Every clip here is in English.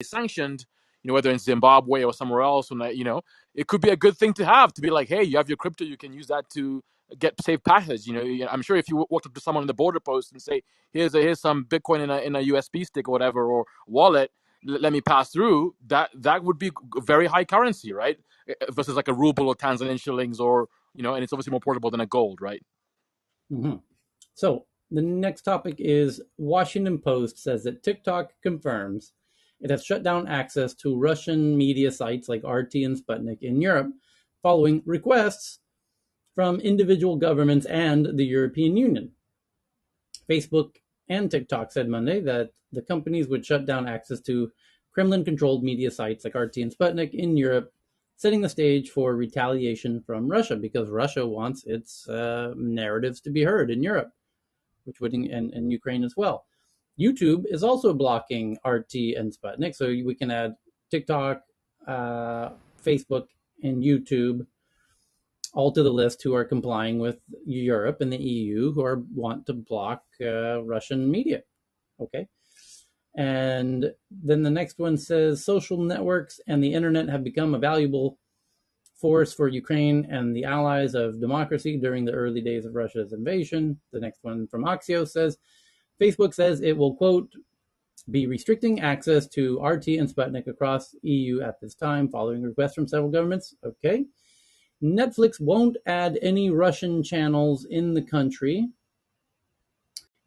sanctioned, whether in Zimbabwe or somewhere else, it could be a good thing to have, to be like, hey, you have your crypto, you can use that to get safe passage. I'm sure if you walked up to someone in the border post and say, here's some Bitcoin in a USB stick or whatever, or wallet, let me pass through, that would be very high currency, right? Versus like a ruble or Tanzanian shillings, or and it's obviously more portable than a gold, right? Mm-hmm. So the next topic is Washington Post says that TikTok confirms it has shut down access to Russian media sites like RT and Sputnik in Europe following requests from individual governments and the European Union. Facebook and TikTok said Monday that the companies would shut down access to Kremlin-controlled media sites like RT and Sputnik in Europe, setting the stage for retaliation from Russia, because Russia wants its narratives to be heard in Europe, which would and Ukraine as well. YouTube is also blocking RT and Sputnik, so we can add TikTok, Facebook, and YouTube all to the list who are complying with Europe and the EU, who want to block Russian media. Okay. And then the next one says social networks and the internet have become a valuable force for Ukraine and the allies of democracy during the early days of Russia's invasion. The next one from Axios says, Facebook says it will, quote, be restricting access to RT and Sputnik across EU at this time, following requests from several governments. Okay. Netflix won't add any Russian channels in the country,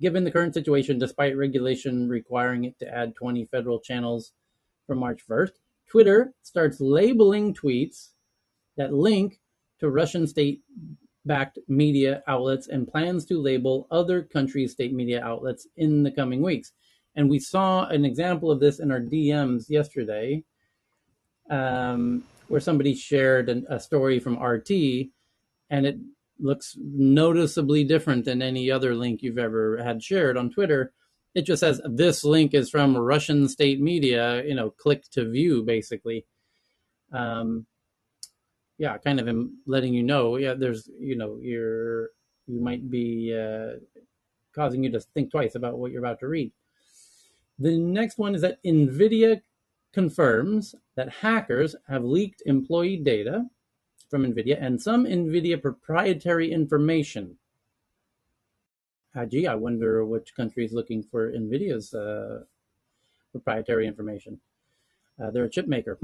given the current situation, despite regulation requiring it to add 20 federal channels from March 1st. Twitter starts labeling tweets that link to Russian state-backed media outlets and plans to label other countries' state media outlets in the coming weeks. And we saw an example of this in our DMs yesterday, where somebody shared a story from RT, and it looks noticeably different than any other link you've ever had shared on Twitter. It just says, this link is from Russian state media, click to view, basically. Kind of letting you know, there's, you might be causing you to think twice about what you're about to read. The next one is that NVIDIA confirms that hackers have leaked employee data from NVIDIA and some NVIDIA proprietary information. Gee, I wonder which country is looking for NVIDIA's proprietary information. They're a chip maker.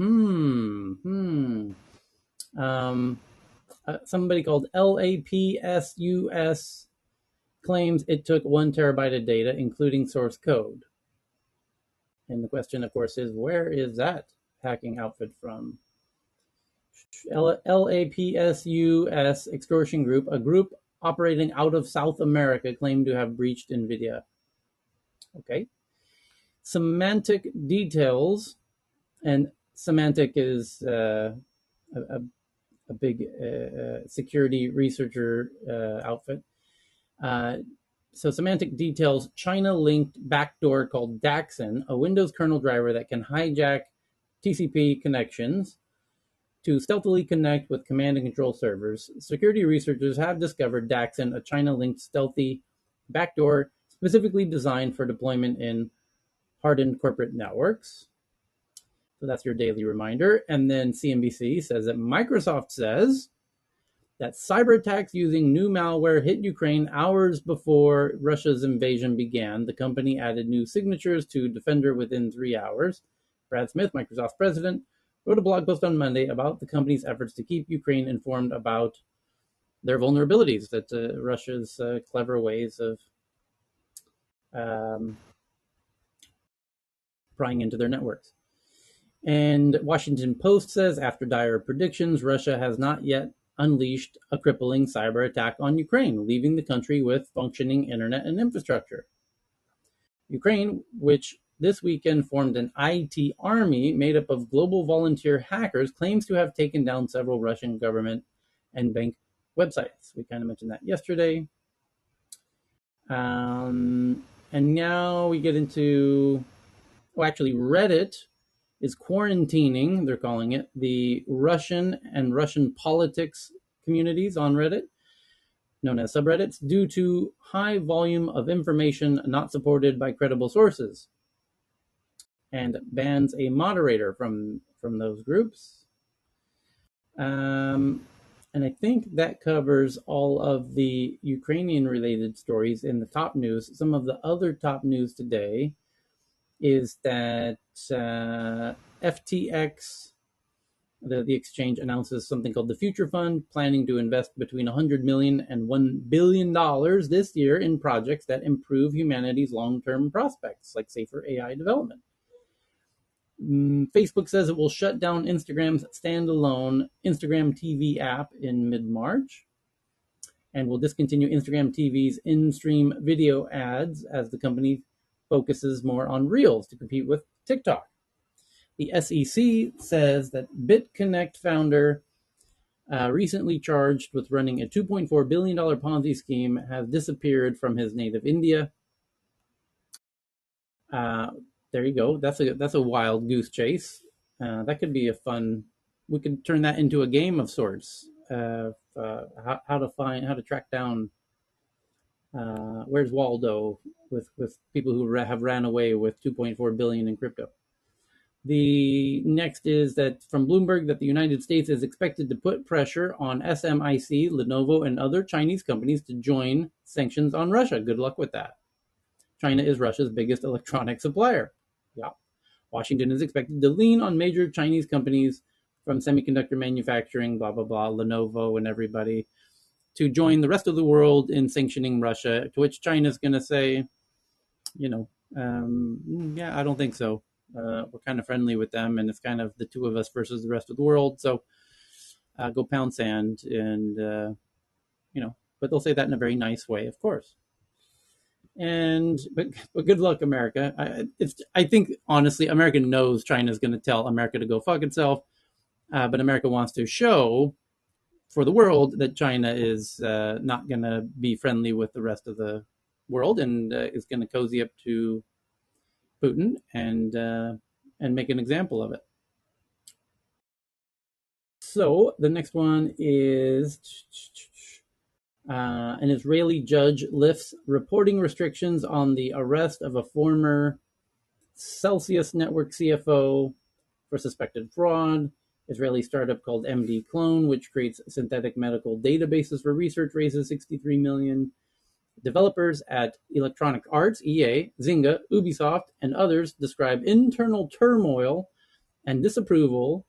Somebody called LAPSUS claims it took 1 terabyte of data, including source code. And the question, of course, is where is that hacking outfit from? LAPSUS extortion group, a group operating out of South America, claimed to have breached NVIDIA. Okay. Semantic Details, and Semantic is a big security researcher outfit. So Semantic Details China-linked backdoor called Daxon, a Windows kernel driver that can hijack TCP connections to stealthily connect with command and control servers. Security researchers have discovered Daxon, a China-linked stealthy backdoor specifically designed for deployment in hardened corporate networks. So that's your daily reminder. And then CNBC says that Microsoft says that cyber attacks using new malware hit Ukraine hours before Russia's invasion began. The company added new signatures to Defender within 3 hours. Brad Smith, Microsoft's president, wrote a blog post on Monday about the company's efforts to keep Ukraine informed about their vulnerabilities, that Russia's clever ways of prying into their networks. And Washington Post says, after dire predictions, Russia has not yet unleashed a crippling cyber attack on Ukraine, leaving the country with functioning internet and infrastructure. Ukraine, which this weekend formed an IT army made up of global volunteer hackers, claims to have taken down several Russian government and bank websites. We kind of mentioned that yesterday. And now we get into, actually Reddit is quarantining, they're calling it, the Russian and Russian politics communities on Reddit, known as subreddits, due to high volume of information not supported by credible sources. and bans a moderator from those groups. And I think that covers all of the Ukrainian-related stories in the top news. Some of the other top news today is that FTX, the exchange, announces something called the Future Fund, planning to invest between $100 million and $1 billion this year in projects that improve humanity's long-term prospects, like safer AI development. Facebook says it will shut down Instagram's standalone Instagram TV app in mid-March and will discontinue Instagram TV's in-stream video ads as the company focuses more on Reels to compete with TikTok. The SEC says that BitConnect founder, recently charged with running a $2.4 billion Ponzi scheme, has disappeared from his native India. There you go. That's a wild goose chase. That could be a fun. We could turn that into a game of sorts. How to track down. Where's Waldo with people who have ran away with 2.4 billion in crypto. The next is that from Bloomberg that the United States is expected to put pressure on SMIC, Lenovo, and other Chinese companies to join sanctions on Russia. Good luck with that. China is Russia's biggest electronic supplier. Yeah. Washington is expected to lean on major Chinese companies from semiconductor manufacturing, blah, blah, blah, Lenovo and everybody, to join the rest of the world in sanctioning Russia, to which China's going to say, yeah, I don't think so. We're kind of friendly with them, and it's kind of the two of us versus the rest of the world. So go pound sand, and but they'll say that in a very nice way, of course. But good luck, America. I think honestly, America knows China's going to tell America to go fuck itself, but America wants to show for the world that China is not going to be friendly with the rest of the world and is going to cozy up to Putin and make an example of it. So the next one is an Israeli judge lifts reporting restrictions on the arrest of a former Celsius Network CFO for suspected fraud. Israeli startup called MD Clone, which creates synthetic medical databases for research, raises $63 million. Developers at Electronic Arts, EA, Zynga, Ubisoft, and others describe internal turmoil and disapproval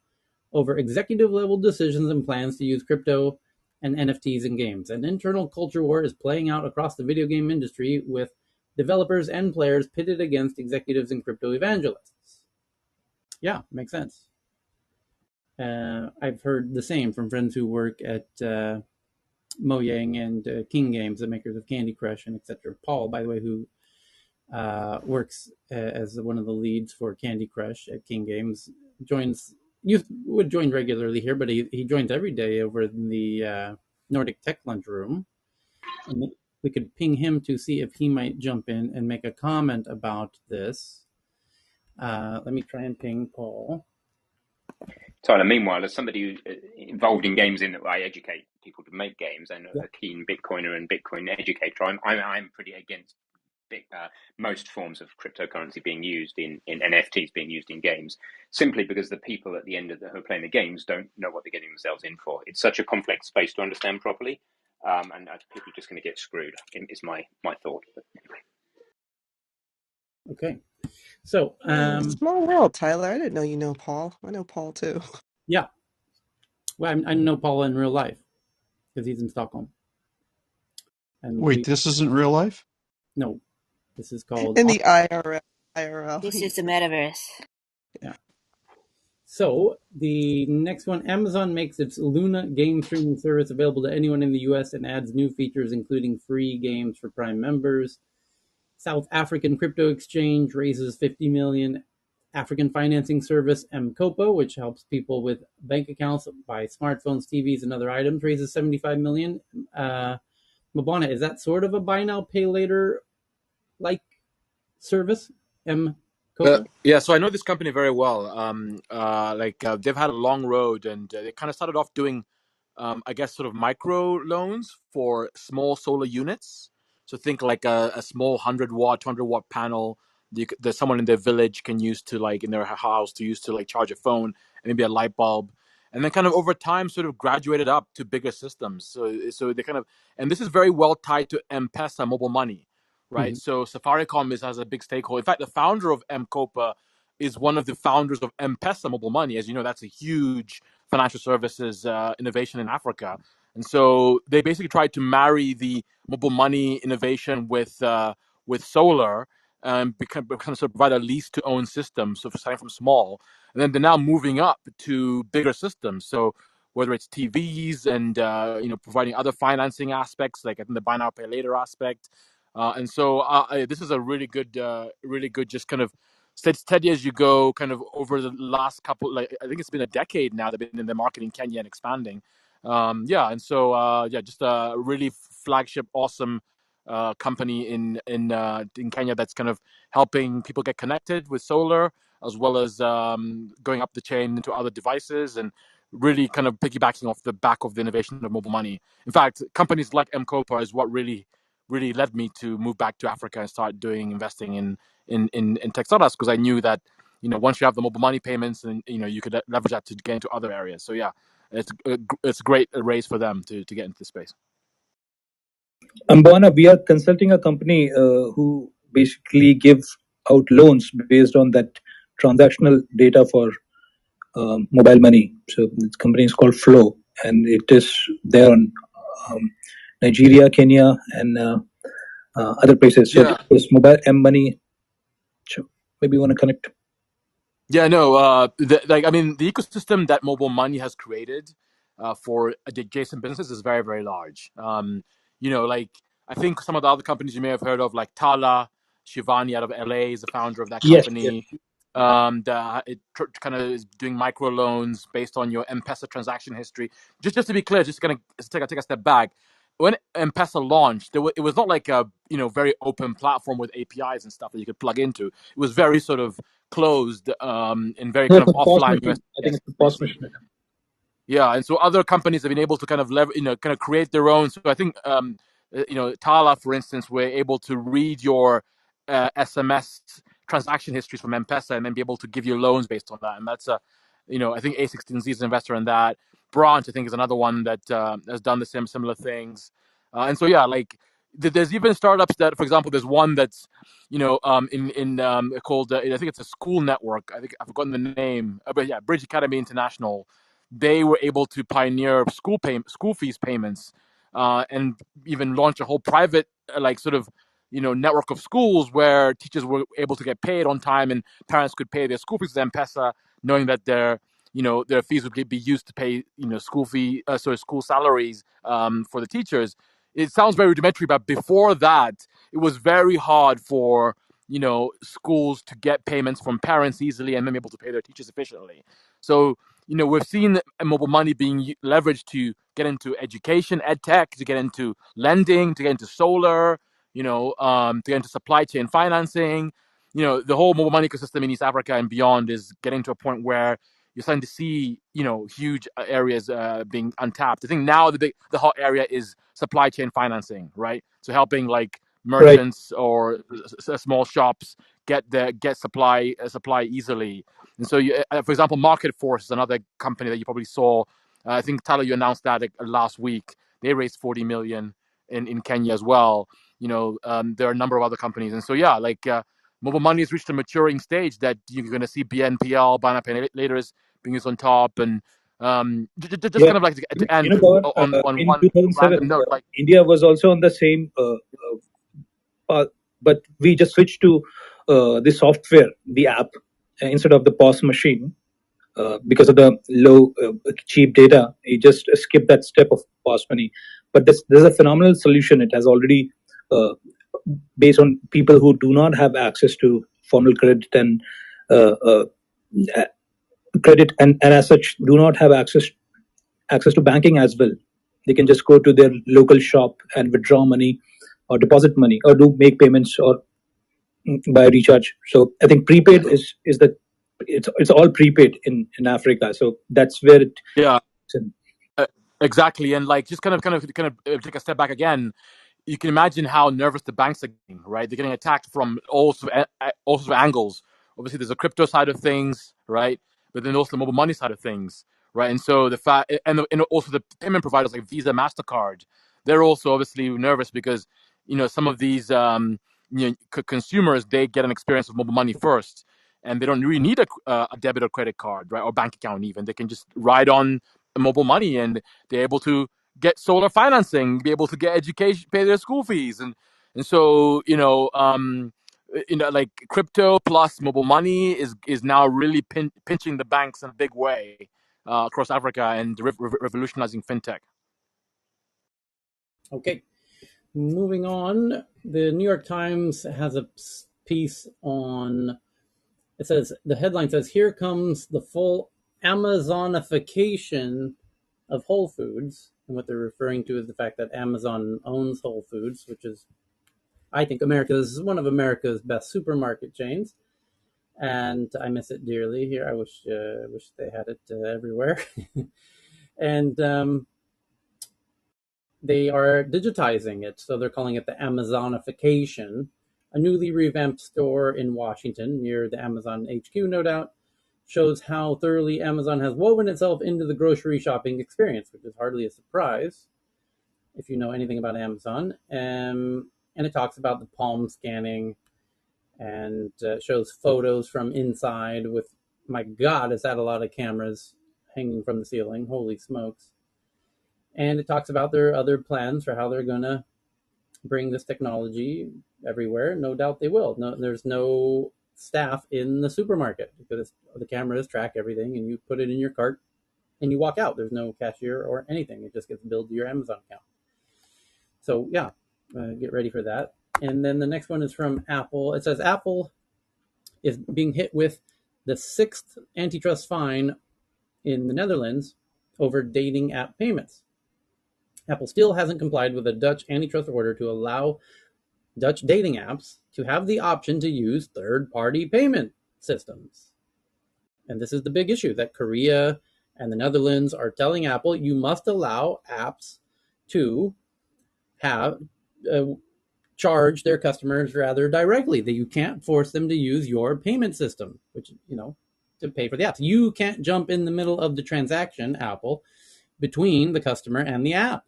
over executive-level decisions and plans to use crypto and NFTs in games. An internal culture war is playing out across the video game industry, with developers and players pitted against executives and crypto evangelists. Yeah, makes sense. I've heard the same from friends who work at Mojang and King Games, the makers of Candy Crush and etc. Paul, by the way, who works as one of the leads for Candy Crush at King Games, would join regularly here, but he joins every day over in the Nordic Tech Lunch Room. And we could ping him to see if he might jump in and make a comment about this. Let me try and ping Paul. Tyler, meanwhile, as somebody who's involved in games, in that I educate people to make games, and a keen Bitcoiner and Bitcoin educator, I'm pretty against most forms of cryptocurrency being used in NFTs being used in games, simply because the people at the end of who are playing the games don't know what they're getting themselves in for. It's such a complex space to understand properly, and people are just going to get screwed. Is my thought. But anyway. Okay. So, small world, Tyler. I didn't know you know Paul. I know Paul too. Yeah. Well, I know Paul in real life because he's in Stockholm. And wait, this isn't real life? No, this is called in the IRL. This is the metaverse. Yeah. So the next one, Amazon makes its Luna game streaming service available to anyone in the U.S. and adds new features, including free games for Prime members. South African crypto exchange raises $50 million. African financing service M-Kopa, which helps people with bank accounts buy smartphones, TVs, and other items, raises $75 million. Mabana, is that sort of a buy now, pay later like service? M-Kopa? Yeah, so I know this company very well. They've had a long road, and they kind of started off doing, I guess, sort of micro loans for small solar units. So think like a small 100-watt, 200-watt panel that someone in their village can use to like in their house to use to like charge a phone and maybe a light bulb, and then kind of over time sort of graduated up to bigger systems. So they kind of, and this is very well tied to M-Pesa mobile money, right? Mhm. So Safaricom has a big stakeholder. In fact, the founder of M-Copa is one of the founders of M-Pesa mobile money. As you know, that's a huge financial services innovation in Africa. And so they basically tried to marry the mobile money innovation with solar, kind of sort of provide a lease to own system. So starting from small, and then they're now moving up to bigger systems. So whether it's TVs and providing other financing aspects, like I think the buy now pay later aspect, and so this is a really good, just kind of steady as you go, kind of over the last couple, like I think it's been a decade now they've been in the market in Kenya and expanding. And so just a really flagship, awesome company in Kenya that's kind of helping people get connected with solar, as well as going up the chain into other devices, and really kind of piggybacking off the back of the innovation of mobile money. In fact, companies like M-Copa is what really led me to move back to Africa and start doing investing in tech startups, because I knew that once you have the mobile money payments, and you could leverage that to get into other areas. So yeah, it's a great race for them to get into the space. Ambana, we are consulting a company who basically gives out loans based on that transactional data for mobile money. So this company is called Flow, and it is there on Nigeria, Kenya, and other places. So this mobile money. So maybe you want to connect. Yeah, no, the ecosystem that mobile money has created for adjacent businesses is very, very large. I think some of the other companies you may have heard of, like Tala, Shivani out of LA is the founder of that Yes. company. It kind of is doing micro loans based on your M-Pesa transaction history. Just to be clear, just gonna take a step back. When M-Pesa launched, it was not like a very open platform with APIs and stuff that you could plug into. It was very sort of closed and very kind of offline. I think it's a POS machine. Yeah, and so other companies have been able to kind of kind of create their own. So I think Tala, for instance, were able to read your SMS transaction histories from M-Pesa and then be able to give you loans based on that. And that's I think A16Z is an investor in that. Branch, I think, is another one that has done the similar things. And so yeah, like there's even startups that, for example, there's one that's called I think it's a school network. I think I've forgotten the name, but yeah, Bridge Academy International. They were able to pioneer school fees payments, and even launch a whole private network of schools where teachers were able to get paid on time, and parents could pay their school fees with M-Pesa, knowing that their fees would be used to pay school salaries for the teachers. It sounds very rudimentary, but before that, it was very hard for schools to get payments from parents easily and then be able to pay their teachers efficiently. So we've seen mobile money being leveraged to get into education, ed tech, to get into lending, to get into solar, to get into supply chain financing. The whole mobile money ecosystem in East Africa and beyond is getting to a point where you're starting to see, huge areas being untapped. I think now the hot area is supply chain financing, right? So helping like merchants or small shops get supply easily. And so, for example, Market Force is another company that you probably saw. I think Tyler, you announced that last week. They raised 40 million in Kenya as well. There are a number of other companies, and so yeah, like mobile money has reached a maturing stage that you're going to see BNPL, buy now pay later, is being used on top, and just kind of like to end on in one 2007, random note, like India was also on the same path, but we just switched to the software, the app, instead of the POS machine. Because of the low, cheap data, you just skip that step of POS money. But there's a phenomenal solution. It has already, based on people who do not have access to formal credit and as such do not have access to banking as well. They can just go to their local shop and withdraw money or deposit money or make payments or by recharge. So I think prepaid is the it's all prepaid in Africa. So that's where it. Yeah, exactly. And like just kind of take a step back again. you can imagine how nervous the banks are getting, right? They're getting attacked from all sorts of angles. Obviously, there's a crypto side of things, right? But then also the mobile money side of things, right? And so the fact, and also the payment providers like Visa, Mastercard, they're also obviously nervous because some of these consumers, they get an experience of mobile money first, and they don't really need a debit or credit card, right, or bank account even. They can just ride on mobile money, and they're able to get solar financing, be able to get education, pay their school fees, and so like crypto plus mobile money is now really pinching the banks in a big way across Africa and revolutionizing fintech. Okay, moving on. The New York Times has a piece on. It says the headline says, "Here comes the full Amazonification of Whole Foods," and what they're referring to is the fact that Amazon owns Whole Foods, which is, I think, one of America's best supermarket chains, and I miss it dearly here. I wish they had it everywhere, and they are digitizing it, so they're calling it the Amazonification. A newly revamped store in Washington, near the Amazon HQ, no doubt, shows how thoroughly Amazon has woven itself into the grocery shopping experience, which is hardly a surprise if you know anything about Amazon. And it talks about the palm scanning and shows photos from inside with, my God, is that a lot of cameras hanging from the ceiling? Holy smokes. And it talks about their other plans for how they're going to bring this technology everywhere. No doubt they will. No, there's no staff in the supermarket because the cameras track everything, and you put it in your cart and you walk out. There's no cashier or anything. It just gets billed to your Amazon account. So yeah, get ready for that. And then the next one is from Apple. It says Apple is being hit with the 6th antitrust fine in the Netherlands over dating app payments. Apple still hasn't complied with a Dutch antitrust order to allow Dutch dating apps to have the option to use third-party payment systems. And this is the big issue, that Korea and the Netherlands are telling Apple, you must allow apps to have charge their customers rather directly, that you can't force them to use your payment system, which, to pay for the apps. You can't jump in the middle of the transaction, Apple, between the customer and the app.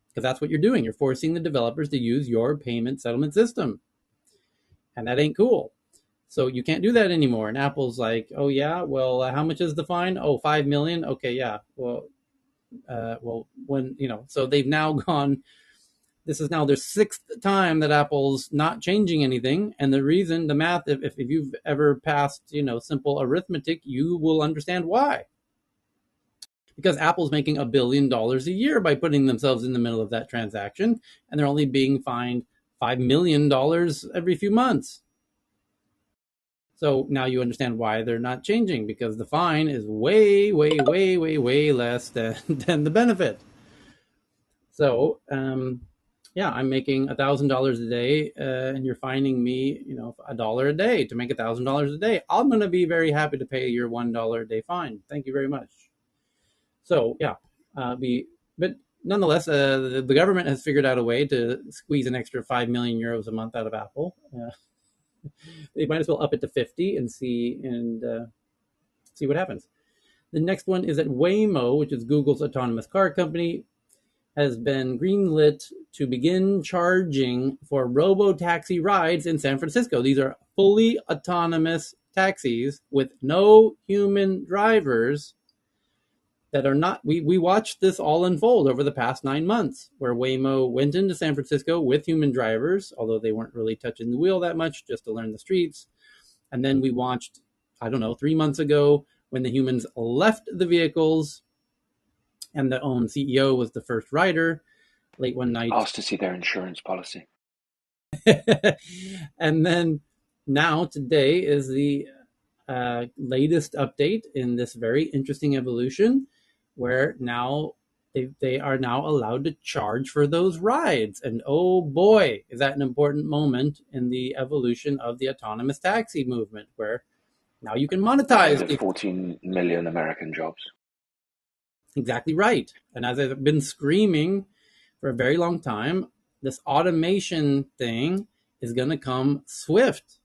Because that's what you're doing. You're forcing the developers to use your payment settlement system. And that ain't cool. So you can't do that anymore. And Apple's like, oh, yeah, well, how much is the fine? Oh, $5 million? Okay, yeah. Well, so they've now gone, this is now their 6th time that Apple's not changing anything. And the reason, the math, if you've ever passed, simple arithmetic, you will understand why. Because Apple's making $1 billion a year by putting themselves in the middle of that transaction, and they're only being fined $5 million every few months. So now you understand why they're not changing, because the fine is way, way, way, way, way less than the benefit. So, I'm making $1,000 a day, and you're fining me, $1 a day to make $1,000 a day. I'm going to be very happy to pay your $1 a day fine. Thank you very much. So but nonetheless, the government has figured out a way to squeeze an extra 5 million euros a month out of Apple. They might as well up it to 50 and see what happens. The next one is that Waymo, which is Google's autonomous car company, has been greenlit to begin charging for Robo taxi rides in San Francisco. These are fully autonomous taxis with no human drivers. That are not, we watched this all unfold over the past 9 months, where Waymo went into San Francisco with human drivers, although they weren't really touching the wheel that much, just to learn the streets. And then we watched, 3 months ago, when the humans left the vehicles and the own CEO was the first rider late one night. Asked to see their insurance policy. And then now today is the latest update in this very interesting evolution, where now they are now allowed to charge for those rides. And oh boy, is that an important moment in the evolution of the autonomous taxi movement, where now you can monetize 14 million American jobs. Exactly right. And as I've been screaming for a very long time, this automation thing is going to come swift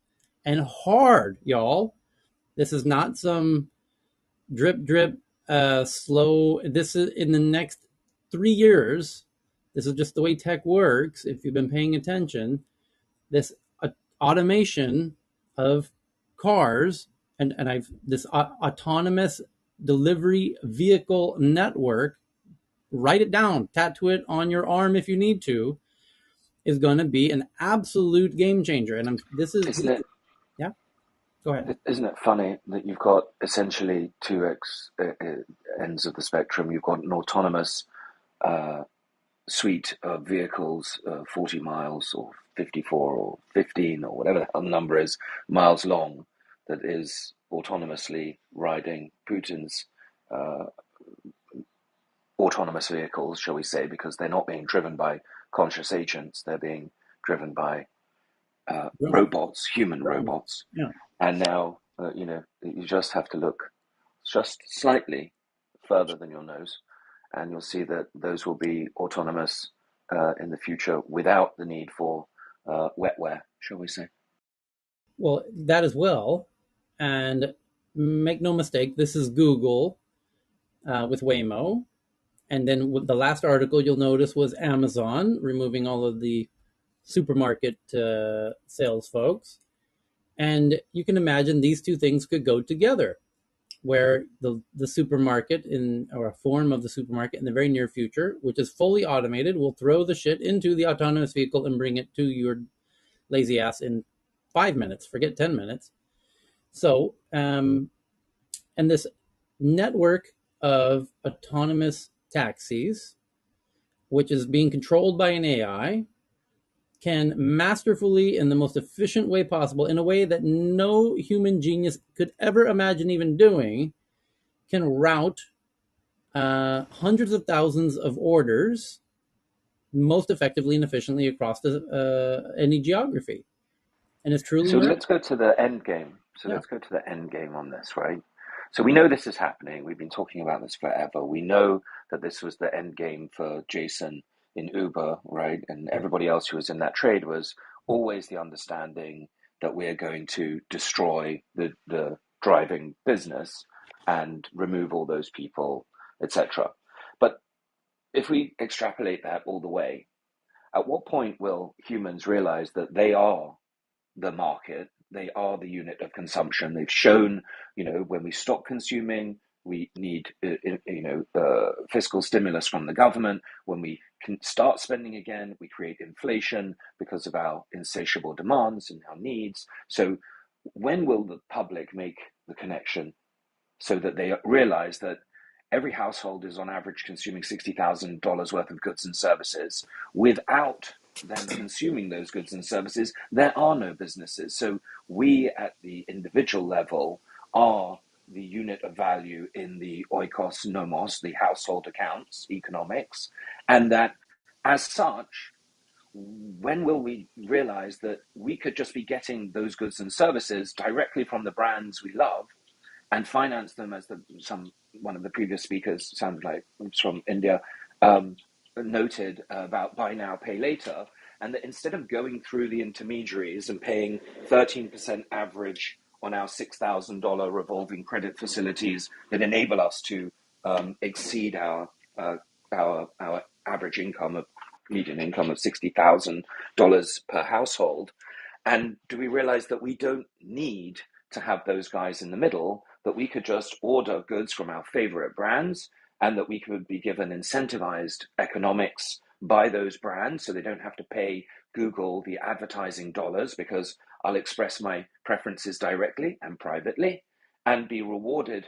and hard, y'all. This is not some drip, drip, slow. This is in the next 3 years. This is just the way tech works. If you've been paying attention, this automation of cars and I've this autonomous delivery vehicle network, write it down, tattoo it on your arm if you need to, is going to be an absolute game changer. And Isn't it? Yeah, go ahead. Isn't it funny that you've got essentially two ends of the spectrum? You've got an autonomous suite of vehicles, 40 miles or 54 or 15 or whatever the number is, miles long, that is autonomously riding Putin's autonomous vehicles, shall we say, because they're not being driven by conscious agents, they're being driven by robots, human robots. Yeah. And now, you just have to look just slightly further than your nose, and you'll see that those will be autonomous in the future without the need for wetware, shall we say. Well, that as well. And make no mistake, this is Google with Waymo. And then the last article you'll notice was Amazon removing all of the supermarket sales folks. And you can imagine these two things could go together, where the supermarket or a form of the supermarket in the very near future, which is fully automated, will throw the shit into the autonomous vehicle and bring it to your lazy ass in 5 minutes, forget 10 minutes. So, and this network of autonomous taxis, which is being controlled by an AI, can masterfully, in the most efficient way possible, in a way that no human genius could ever imagine even doing, can route hundreds of thousands of orders most effectively and efficiently across any geography. And it's truly... So let's go to the end game. Let's go to the end game on this, right? So we know this is happening. We've been talking about this forever. We know that this was the end game for Jason in Uber, right? And everybody else who was in that trade was always the understanding that we're going to destroy the driving business and remove all those people, etc. But if we extrapolate that all the way, at what point will humans realize that they are the market, they are the unit of consumption? They've shown, when we stop consuming, we need, fiscal stimulus from the government. When we can start spending again, we create inflation because of our insatiable demands and our needs. So when will the public make the connection so that they realize that every household is on average consuming $60,000 worth of goods and services? Without them consuming those goods and services, there are no businesses. So we at the individual level are the unit of value in the oikos nomos, the household accounts economics, and that as such, when will we realize that we could just be getting those goods and services directly from the brands we love and finance them, as one of the previous speakers, sounded like it's from India, noted about buy now, pay later, and that instead of going through the intermediaries and paying 13% average on our $6,000 revolving credit facilities that enable us to exceed our average income median income of $60,000 per household, and do we realize that we don't need to have those guys in the middle, that we could just order goods from our favorite brands and that we could be given incentivized economics by those brands so they don't have to pay Google the advertising dollars, because I'll express my preferences directly and privately and be rewarded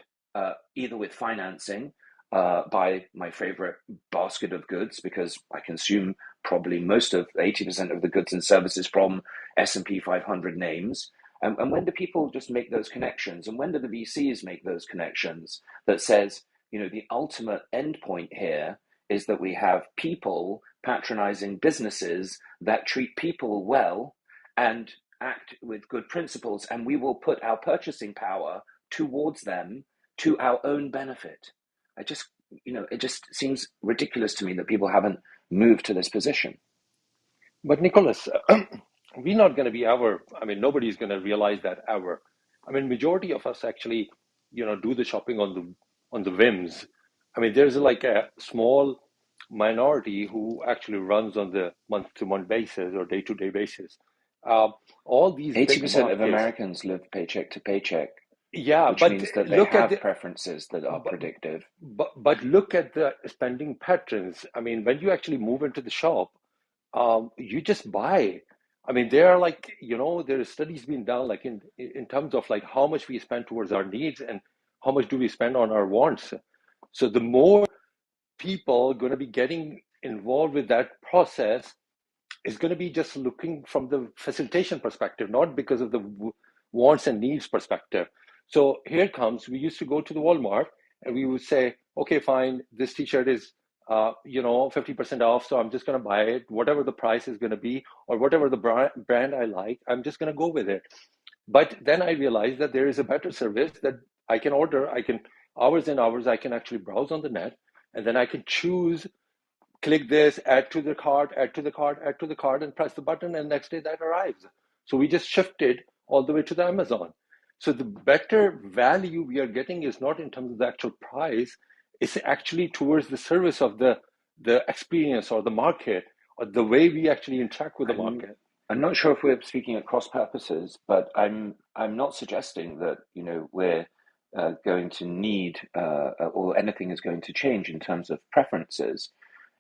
either with financing by my favorite basket of goods, because I consume probably most of 80% of the goods and services from S&P 500 names. And when do people just make those connections? And when do the VCs make those connections that says, the ultimate endpoint here is that we have people patronizing businesses that treat people well and act with good principles, and we will put our purchasing power towards them to our own benefit. It just seems ridiculous to me that people haven't moved to this position. But Nicholas, we're not going to be ever. I mean, nobody's going to realize that ever. I mean, majority of us actually, do the shopping on the whims. I mean, there's like a small minority who actually runs on the month-to-month basis or day-to-day basis. All these big 80% of markets, Americans live paycheck to paycheck, yeah. which But means that they look at have the preferences that are but, predictive. but look at the spending patterns. I mean, when you actually move into the shop, you just buy. I mean, there are like, there are studies being done like in terms of like how much we spend towards our needs and how much do we spend on our wants. So the more people going to be getting involved with that process is going to be just looking from the facilitation perspective, not because of the wants and needs perspective. So here it comes. We used to go to the Walmart and we would say, okay, fine, this t-shirt is 50% off, so I'm just going to buy it, whatever the price is going to be, or whatever the brand I like, I'm just going to go with it. But then I realized that there is a better service that I can order. I can, hours and hours, I can actually browse on the net, and then I can choose, click this, add to the cart, add to the cart, add to the cart, and press the button, and next day that arrives. So we just shifted all the way to the Amazon. So the better value we are getting is not in terms of the actual price, it's actually towards the service of the experience or the market or the way we actually interact with the market. I'm not sure if we're speaking at cross purposes, but I'm not suggesting that we're going to need or anything is going to change in terms of preferences.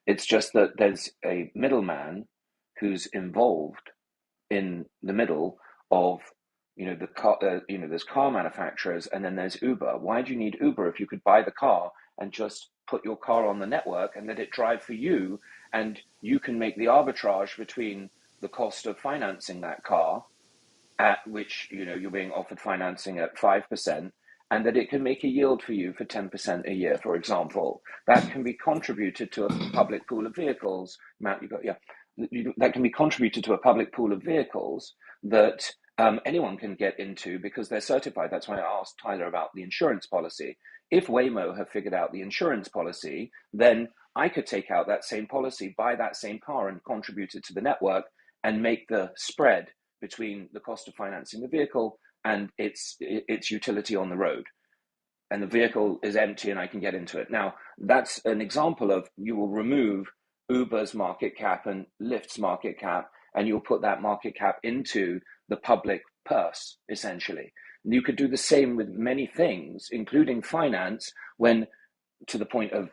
It's just that there's a middleman who's involved in the middle of the car. There's car manufacturers, and then there's Uber. Why do you need Uber if you could buy the car and just put your car on the network and let it drive for you, and you can make the arbitrage between the cost of financing that car, at which you're being offered financing at 5%, and that it can make a yield for you for 10% a year, for example. That can be contributed to a public pool of vehicles. Matt, that can be contributed to a public pool of vehicles that anyone can get into because they're certified. That's why I asked Tyler about the insurance policy. If Waymo have figured out the insurance policy, then I could take out that same policy, buy that same car, and contribute it to the network and make the spread between the cost of financing the vehicle and its utility on the road. And the vehicle is empty and I can get into it. Now, that's an example of you will remove Uber's market cap and Lyft's market cap, and you'll put that market cap into the public purse, essentially. And you could do the same with many things, including finance, when, to the point of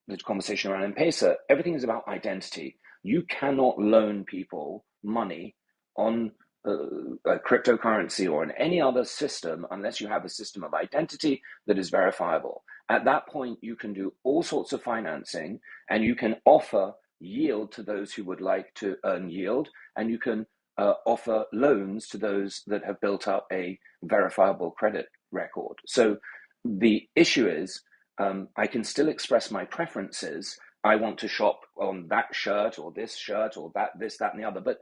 the conversation around M-Pesa, everything is about identity. You cannot loan people money on a cryptocurrency or in any other system unless you have a system of identity that is verifiable. At that point, you can do all sorts of financing and you can offer yield to those who would like to earn yield, and you can offer loans to those that have built up a verifiable credit record. So the issue is, I can still express my preferences. I want to shop on that shirt or this this, that, and the other. But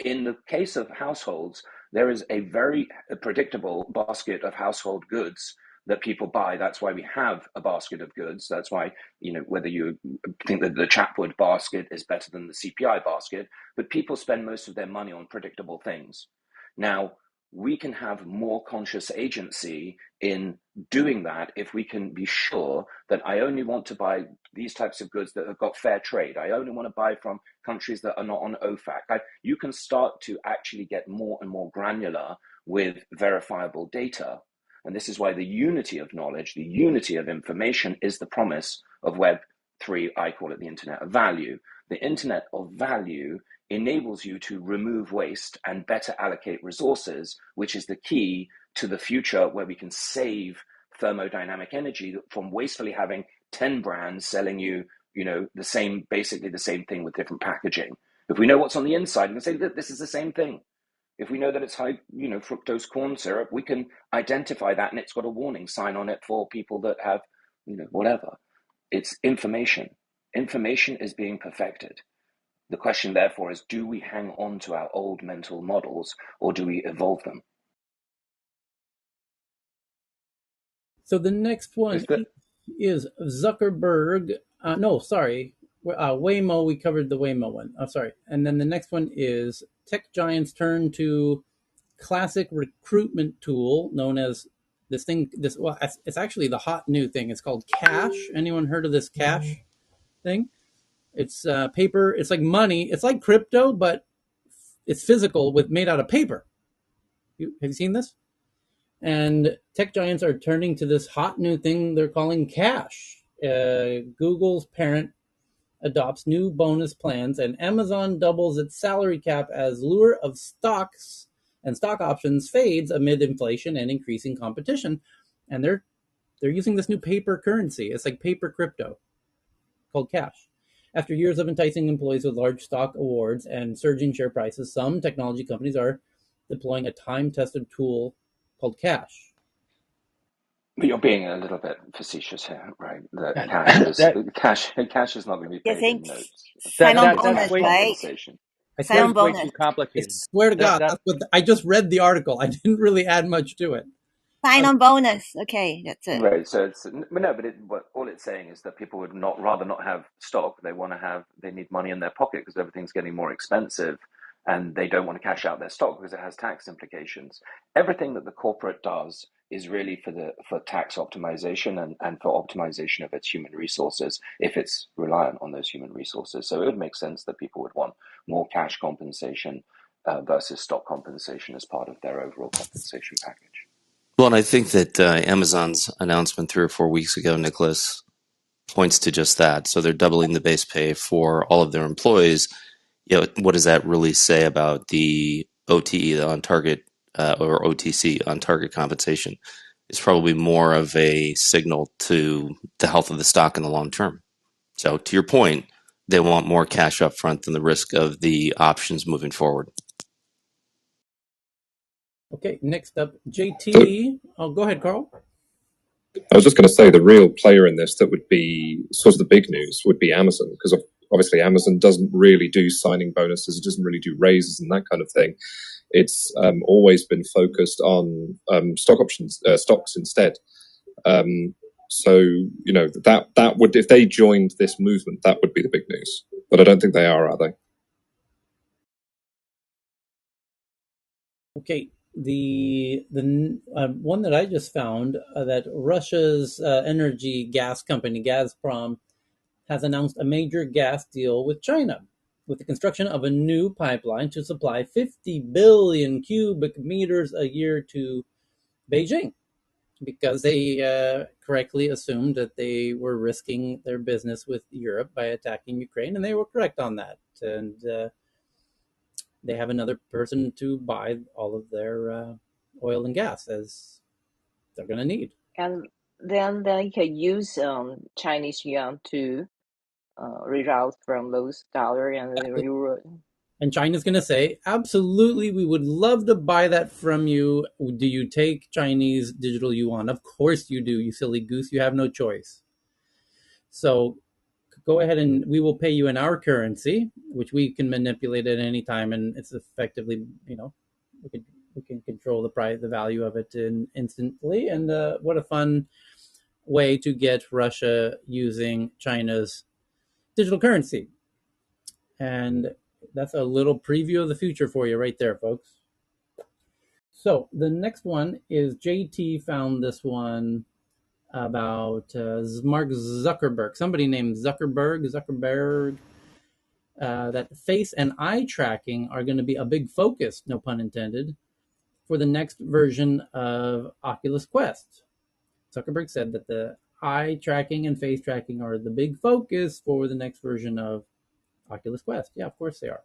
in the case of households, there is a very predictable basket of household goods that people buy. That's why we have a basket of goods. That's why, whether you think that the Chatwood basket is better than the CPI basket, but people spend most of their money on predictable things. Now, we can have more conscious agency in doing that if we can be sure that I only want to buy these types of goods that have got fair trade. I only want to buy from countries that are not on OFAC. You can start to actually get more and more granular with verifiable data. And this is why the unity of knowledge, the unity of information is the promise of Web3. I call it the Internet of Value. The Internet of Value enables you to remove waste and better allocate resources, which is the key to the future where we can save thermodynamic energy from wastefully having 10 brands selling you, basically the same thing with different packaging. If we know what's on the inside, we can say that this is the same thing. If we know that it's high, fructose corn syrup, we can identify that and it's got a warning sign on it for people that have, whatever. It's information. Information is being perfected. The question, therefore, is do we hang on to our old mental models or do we evolve them? So the next one is Zuckerberg. No, sorry. Waymo, we covered the Waymo one. Oh, sorry. And then the next one is tech giants turn to classic recruitment tool known as this thing. Well, it's actually the hot new thing. It's called Cash. Anyone heard of this Cash thing? It's paper. It's like money. It's like crypto, but it's physical with made out of paper. Have you seen this? And tech giants are turning to this hot new thing they're calling Cash. Google's parent adopts new bonus plans, and Amazon doubles its salary cap as lure of stocks and stock options fades amid inflation and increasing competition. And they're using this new paper currency. It's like paper crypto called Cash. After years of enticing employees with large stock awards and surging share prices, some technology companies are deploying a time-tested tool called Cash. But you're being a little bit facetious here, right? That And cash is not going to be You paid in think notes. sign-on It's bonus, cash right? compensation. I Sign-on swear, Way bonus. too I complicated. swear to God, That that's what I just read the article. I didn't really add much to it. Sign-on bonus. Okay, that's it. Right. So it's no, but all it's saying is that people would rather not have stock. They need money in their pocket because everything's getting more expensive, and they don't want to cash out their stock because it has tax implications. Everything that the corporate does is really for tax optimization and for optimization of its human resources if it's reliant on those human resources. So it would make sense that people would want more cash compensation versus stock compensation as part of their overall compensation package. Well, and I think that Amazon's announcement 3 or 4 weeks ago, Nicholas, points to just that. So they're doubling the base pay for all of their employees. What does that really say about the OTE, the on target, or OTC, on target compensation? It's probably more of a signal to the health of the stock in the long term. So to your point, they want more cash up front than the risk of the options moving forward. Okay, next up, JT. Oh, go ahead, Carl. I was just going to say the real player in this that would be sort of the big news would be Amazon, because obviously Amazon doesn't really do signing bonuses, it doesn't really do raises and that kind of thing. It's always been focused on stock options, stocks instead. So that would, if they joined this movement, that would be the big news. But I don't think they are they? Okay, the one that I just found that Russia's energy gas company Gazprom has announced a major gas deal with China, with the construction of a new pipeline to supply 50 billion cubic meters a year to Beijing, because they correctly assumed that they were risking their business with Europe by attacking Ukraine, and they were correct on that. And they have another person to buy all of their oil and gas, as they're going to need. And then you can use Chinese yuan to reroute from those dollar and euro. And China's going to say, absolutely, we would love to buy that from you. Do you take Chinese digital yuan? Of course you do, you silly goose. You have no choice. So go ahead and we will pay you in our currency, which we can manipulate at any time. And it's effectively, we can control the price, the value of it instantly. And what a fun way to get Russia using China's digital currency. And that's a little preview of the future for you right there, folks. So the next one is JT found this one about Mark Zuckerberg, somebody named Zuckerberg, that face and eye tracking are going to be a big focus, no pun intended, for the next version of Oculus Quest. Zuckerberg said that the eye tracking and face tracking are the big focus for the next version of Oculus Quest. Yeah, of course they are.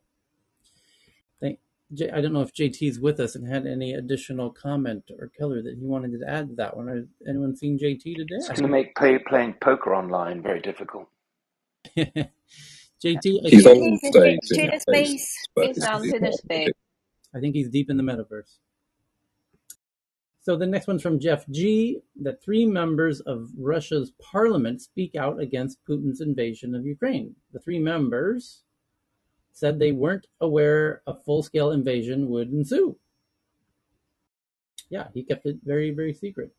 I don't know if JT's with us and had any additional comment or color that he wanted to add to that one. Has anyone seen JT today? It's going to make playing poker online very difficult. JT, He's on He's stage to in the space, space. but He's on to the space. I think he's deep in the metaverse. So the next one's from Jeff G. That 3 members of Russia's parliament speak out against Putin's invasion of Ukraine. The 3 members said they weren't aware a full-scale invasion would ensue. Yeah, he kept it very, very secret.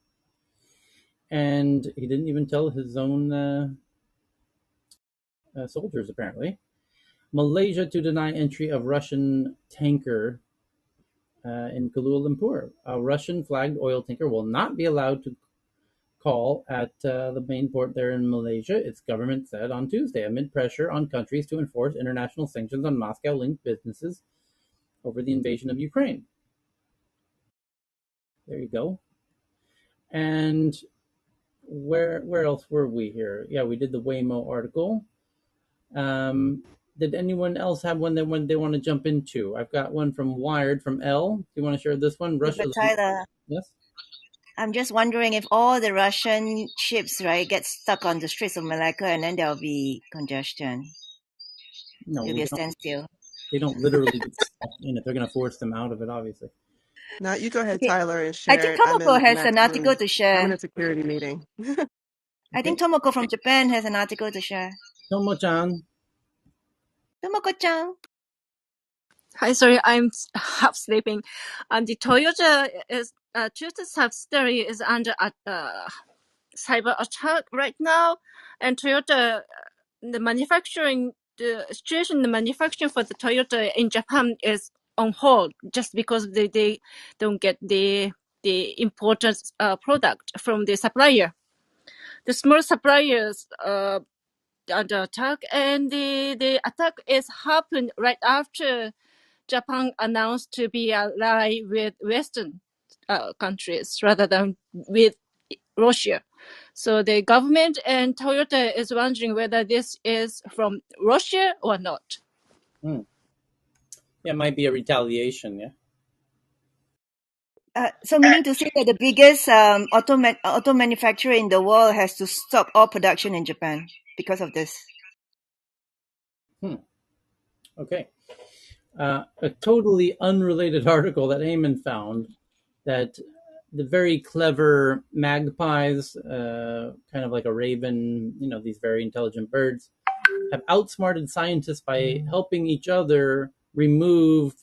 And he didn't even tell his own soldiers, apparently. Malaysia to deny entry of Russian tanker in Kuala Lumpur. A Russian-flagged oil tanker will not be allowed to call at the main port there in Malaysia, its government said on Tuesday, amid pressure on countries to enforce international sanctions on Moscow-linked businesses over the invasion of Ukraine. There you go. And where else were we here? Yeah, we did the Waymo article. Did anyone else have one that they want to jump into? I've got one from Wired from L. Do you want to share this one? But Tyler, yes. I'm just wondering if all the Russian ships, right, get stuck on the Straits of Malacca, and then there'll be congestion. No, It'll be a standstill. They don't literally get stuck in it. They're going to force them out of it, obviously. Now you go ahead, Okay. Tyler, and share I think it. Tomoko has an article to I'm share. in a security meeting. I think Tomoko from Japan has an article to share. Tomo-chan. Tomoko-chan. Hi, sorry, I'm half sleeping. The Toyota subsidiary is under cyber attack right now, and Toyota, the situation in the manufacturing for the Toyota in Japan is on hold just because they don't get the important product from the supplier. The small suppliers under attack, and the attack is happened right after Japan announced to be allied with Western countries rather than with Russia. So the government and Toyota is wondering whether this is from Russia or not. Yeah, it might be a retaliation, yeah. So meaning to say that the biggest auto manufacturer in the world has to stop all production in Japan because of this. Okay. A totally unrelated article that Eamon found that the very clever magpies, kind of like a raven, these very intelligent birds, have outsmarted scientists by helping each other remove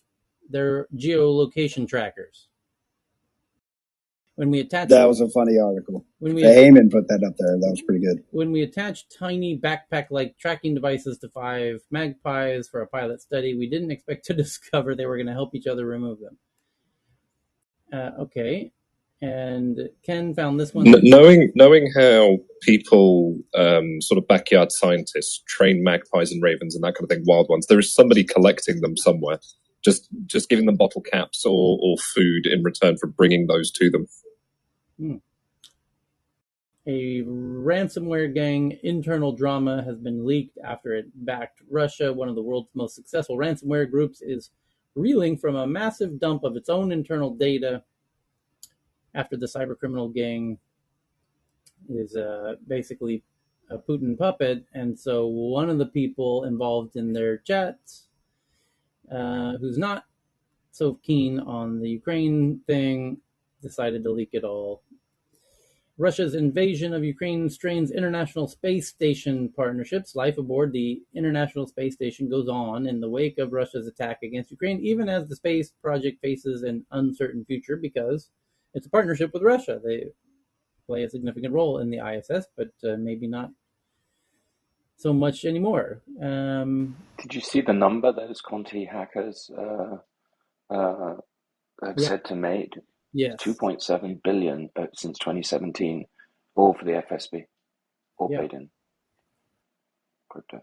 their geolocation trackers. When we attach that was a funny article. Eamon put that up there. That was pretty good. When we attach tiny backpack-like tracking devices to 5 magpies for a pilot study, we didn't expect to discover they were going to help each other remove them. Okay. And Ken found this one. Knowing how people, sort of backyard scientists, train magpies and ravens and that kind of thing, wild ones, there is somebody collecting them somewhere, just giving them bottle caps or food in return for bringing those to them. A ransomware gang internal drama has been leaked after it backed Russia. One of the world's most successful ransomware groups is reeling from a massive dump of its own internal data after the cybercriminal gang is basically a Putin puppet. And so one of the people involved in their chats, who's not so keen on the Ukraine thing, decided to leak it all. Russia's invasion of Ukraine strains International Space Station partnerships. Life aboard the International Space Station goes on in the wake of Russia's attack against Ukraine, even as the space project faces an uncertain future because it's a partnership with Russia. They play a significant role in the ISS, but maybe not so much anymore. Did you see the number those Conti hackers said to made? Yes. 2.7 billion since 2017, all for the FSB, all paid in crypto,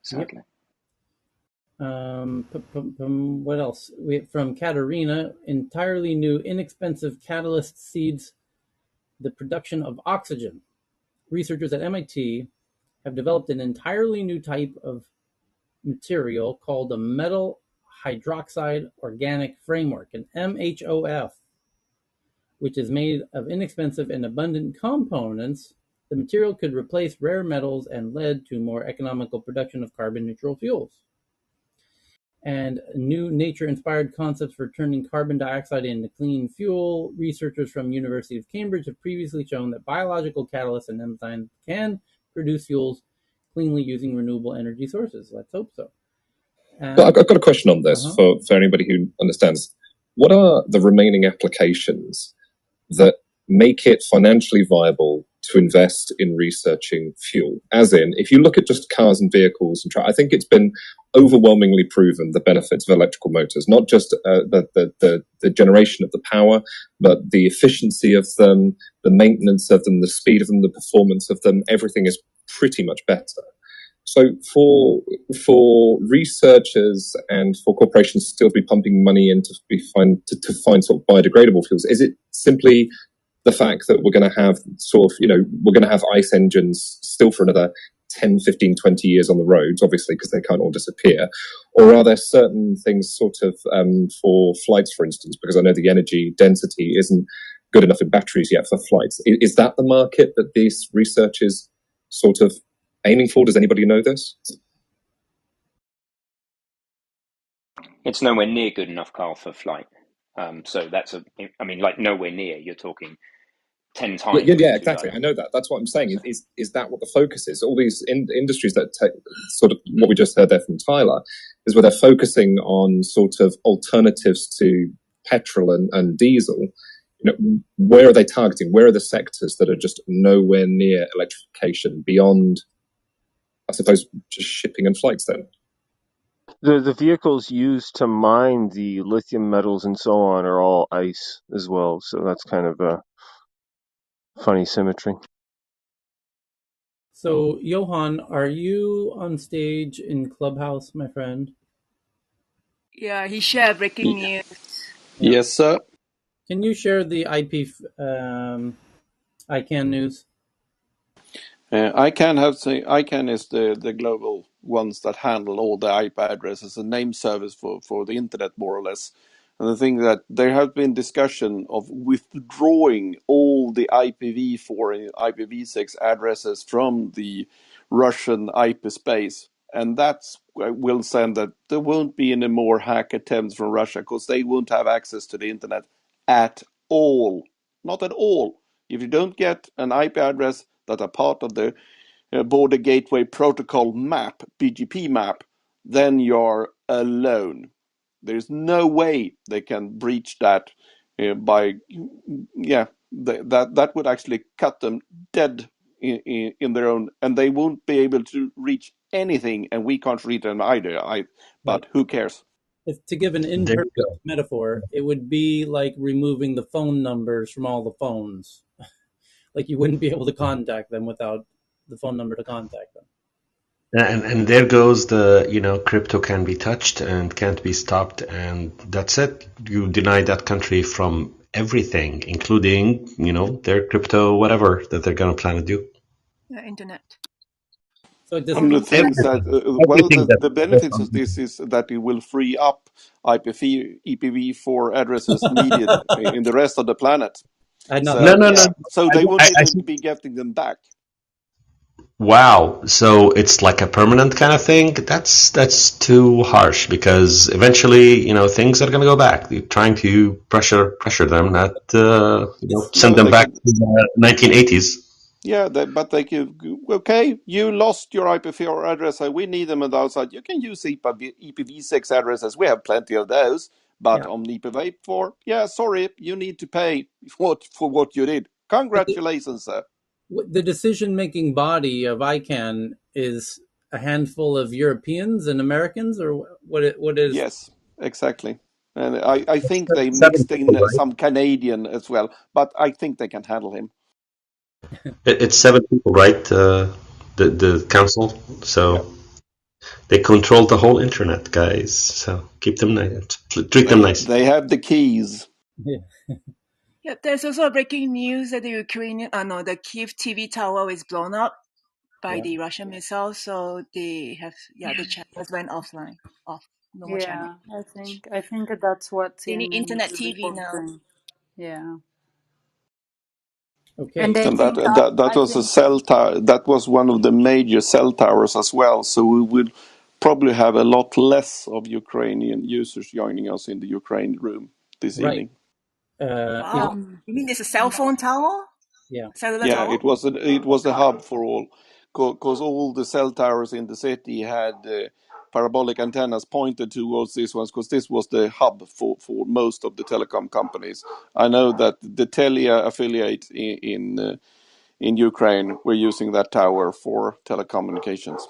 sadly. What else? From Katerina, entirely new, inexpensive catalyst seeds the production of oxygen. Researchers at MIT have developed an entirely new type of material called a metal hydroxide organic framework, an MHOF, which is made of inexpensive and abundant components. The material could replace rare metals and lead to more economical production of carbon-neutral fuels. And new nature-inspired concepts for turning carbon dioxide into clean fuel. Researchers from University of Cambridge have previously shown that biological catalysts and enzymes can produce fuels cleanly using renewable energy sources. Let's hope so. I've got a question on this for anybody who understands. What are the remaining applications that make it financially viable to invest in researching fuel. As in, if you look at just cars and vehicles, I think it's been overwhelmingly proven the benefits of electrical motors, not just the generation of the power, but the efficiency of them, the maintenance of them, the speed of them, the performance of them. Everything is pretty much better. So for researchers and for corporations still to be pumping money in to find sort of biodegradable fuels, is it simply the fact that we're going to have we're going to have ICE engines still for another 10, 15, 20 years on the roads, obviously, because they can't all disappear? Or are there certain things for flights, for instance, because I know the energy density isn't good enough in batteries yet for flights. Is that the market that this research is sort of aiming for? Does anybody know this? It's nowhere near good enough, Carl, for flight. So that's like nowhere near. You're talking 10 times. Yeah, exactly. I know that. That's what I'm saying. Is that what the focus is? All these industries that take sort of what we just heard there from Tyler is where they're focusing on sort of alternatives to petrol and diesel. Where are they targeting? Where are the sectors that are just nowhere near electrification beyond, I suppose, just shipping and flights then? The vehicles used to mine the lithium metals and so on are all ICE as well, so that's kind of a funny symmetry. So, Johan, are you on stage in Clubhouse, my friend? Yeah, he shared breaking news. Yeah. Yes, sir. Can you share the ICANN news? ICANN is the global ones that handle all the IP addresses, a name service for the internet, more or less. And the thing that there has been discussion of withdrawing all the IPv4 and IPv6 addresses from the Russian IP space. And that's will send that there won't be any more hack attempts from Russia because they won't have access to the internet at all. Not at all. If you don't get an IP address that are part of the Border Gateway Protocol map, BGP map, then you're alone. There's no way they can breach that that would actually cut them dead in their own, and they won't be able to reach anything, and we can't reach them either. But who cares? To give an imperfect metaphor, it would be like removing the phone numbers from all the phones. Like you wouldn't be able to contact them without the phone number to contact them. And there goes the, crypto can be touched and can't be stopped, and that's it. You deny that country from everything, including, their crypto, whatever that they're going to plan to do. Yeah, internet. So one of the things the benefits of this is that it will free up IPv4 addresses needed in the rest of the planet. So they won't be getting them back. Wow, so it's like a permanent kind of thing? That's too harsh, because eventually, things are going to go back. You're trying to pressure them, not send them back to the 1980s. Yeah, but they could, okay, you lost your IPv4 address, we need them on the outside. You can use IPv6 addresses. We have plenty of those. But on IPv4, sorry, you need to pay for what you did. Congratulations, sir. The decision-making body of ICANN is a handful of Europeans and Americans, or what is? Yes, exactly. And I think they mixed in some Canadian as well, but I think they can handle him. It's 7 people, right? The council. So they control the whole internet, guys. So keep them nice. Treat them nice. They have the keys. Yeah, there's also breaking news that the Kiev TV tower is blown up by the Russian missile. So they have the channels went offline. No more channel. I think that's what they need internet TV now. Yeah. Okay. And that was a cell tower. That was one of the major cell towers as well. So we will probably have a lot less of Ukrainian users joining us in the Ukraine room this evening. You mean there's a cell phone tower? Yeah. Cellular tower? It was a hub for all, because all the cell towers in the city had parabolic antennas pointed towards these ones, because this was the hub for most of the telecom companies. I know that the Telia affiliate in in Ukraine, we're using that tower for telecommunications.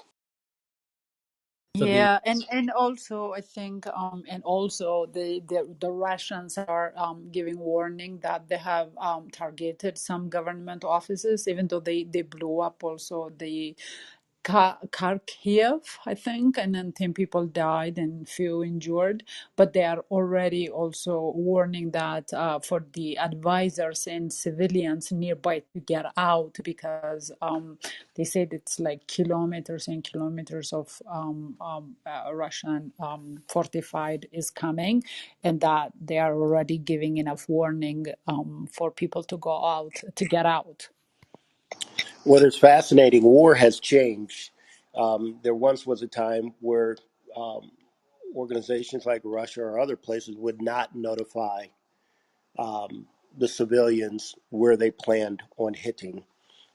So Yeah, and also I think and also the Russians are giving warning that they have targeted some government offices, even though they blew up also the Kiev, I think, and then 10 people died and few injured. But they are already also warning that for the advisors and civilians nearby to get out, because they said it's like kilometers and kilometers of Russian fortified is coming, and that they are already giving enough warning for people to go out, to get out. What is fascinating, war has changed. There once was a time where um, organizations like Russia or other places would not notify the civilians where they planned on hitting.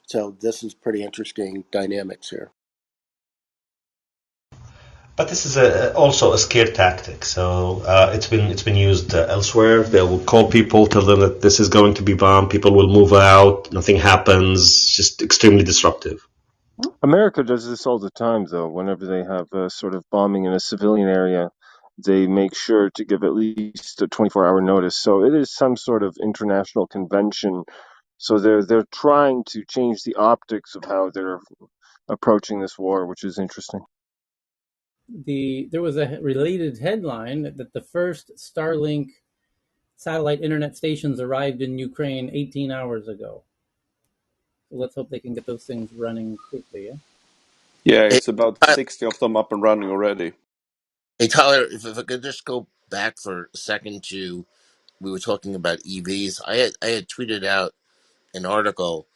So this is pretty interesting dynamics here. But this is also a scare tactic. So it's been used elsewhere. They will call people, tell them that this is going to be bombed. People will move out. Nothing happens. Just extremely disruptive. America does this all the time, though. Whenever they have a sort of bombing in a civilian area, they make sure to give at least a 24-hour notice. So it is some sort of international convention. So they're trying to change the optics of how they're approaching this war, which is interesting. there was a related headline that the first Starlink satellite internet stations arrived in Ukraine 18 hours ago. So let's hope they can get those things running quickly. Yeah? Yeah, Hey, it's about 60 of them up and running already. hey Tyler, if I could just go back for a second to we were talking about EVs. I had tweeted out an article,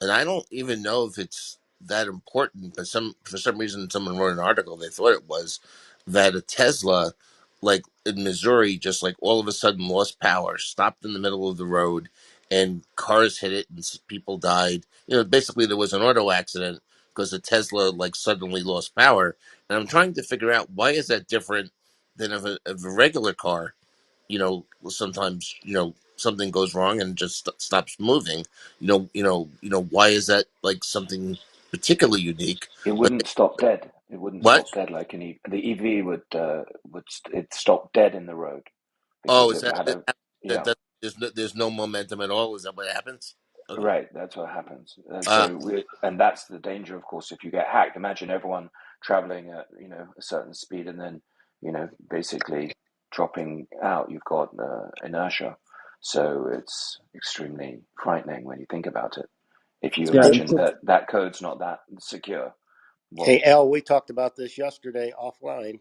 and I don't even know if it's that important, but for some reason someone wrote an article, they thought it was, that a Tesla, like in Missouri, just like all of a sudden lost power, stopped in the middle of the road, and cars hit it and people died. Basically there was an auto accident because the Tesla like suddenly lost power. And I'm trying to figure out, why is that different than of a regular car? Sometimes something goes wrong and just stops moving. Why is that like something particularly unique? It But wouldn't stop dead. It wouldn't what? stop dead like an the EV would stop dead in the road Oh, because is it that had a yeah. there's no momentum at all? Is that what happens? Okay. Right, that's what happens. Uh, And that's the danger, of course, if you get hacked. Imagine everyone traveling at a certain speed and then basically dropping out. You've got inertia, so it's extremely frightening when you think about it. If you Yeah, imagine that code's not that secure, Hey, well, Al, we talked about this yesterday offline.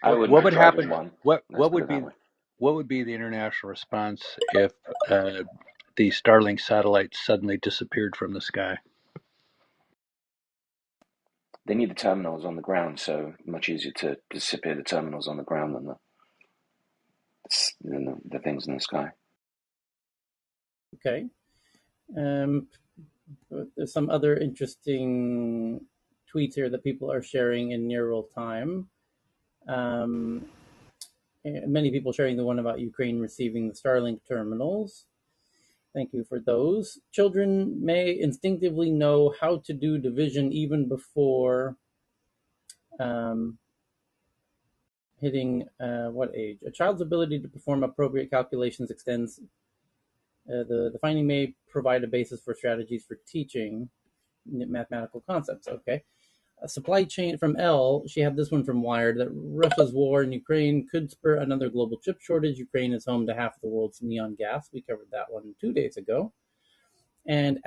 I What wouldn't what be would driving happen? one. What Let's what put would it that be way. what would be the international response if the Starlink satellites suddenly disappeared from the sky? They need the terminals on the ground, so much easier to disappear the terminals on the ground than the things in the sky. Okay. Um, there's some other interesting tweets here that people are sharing in near real time. Many people sharing the one about Ukraine receiving the Starlink terminals. Thank you for those. Children may instinctively know how to do division even before um, hitting what age? A child's ability to perform appropriate calculations extends. The finding may provide a basis for strategies for teaching mathematical concepts. Okay. A supply chain from L. She had this one from Wired that Russia's war in Ukraine could spur another global chip shortage. Ukraine is home to half of the world's neon gas. We covered that one 2 days ago. And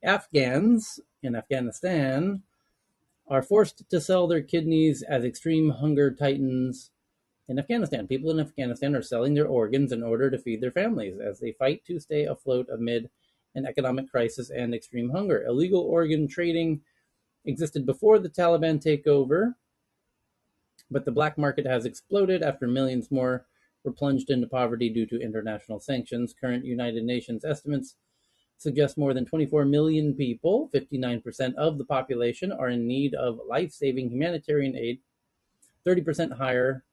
Afghans in Afghanistan are forced to sell their kidneys as extreme hunger tightens in Afghanistan. People in Afghanistan are selling their organs in order to feed their families as they fight to stay afloat amid an economic crisis and extreme hunger. Illegal organ trading existed before the Taliban takeover, but the black market has exploded after millions more were plunged into poverty due to international sanctions. Current United Nations estimates suggest more than 24 million people, 59% of the population, are in need of life-saving humanitarian aid, 30% higher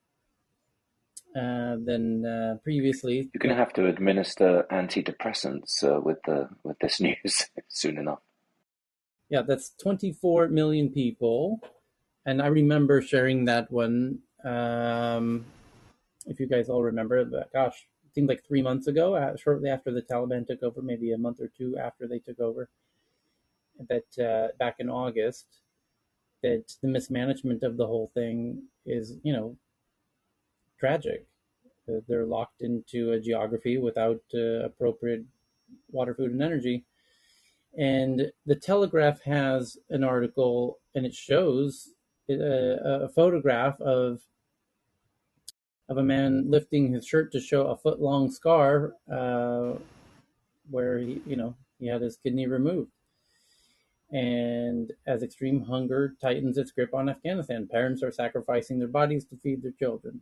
than previously. You're going to have to administer antidepressants with this news soon enough. Yeah, that's 24 million people. And I remember sharing that one. If you guys all remember, but gosh, it seemed like 3 months ago, shortly after the Taliban took over, maybe a month or two after they took over, that back in August, that the mismanagement of the whole thing is, tragic. They're locked into a geography without appropriate water, food, and energy. And the Telegraph has an article, and it shows a photograph of a man lifting his shirt to show a foot-long scar where he had his kidney removed. And as extreme hunger tightens its grip on Afghanistan, parents are sacrificing their bodies to feed their children.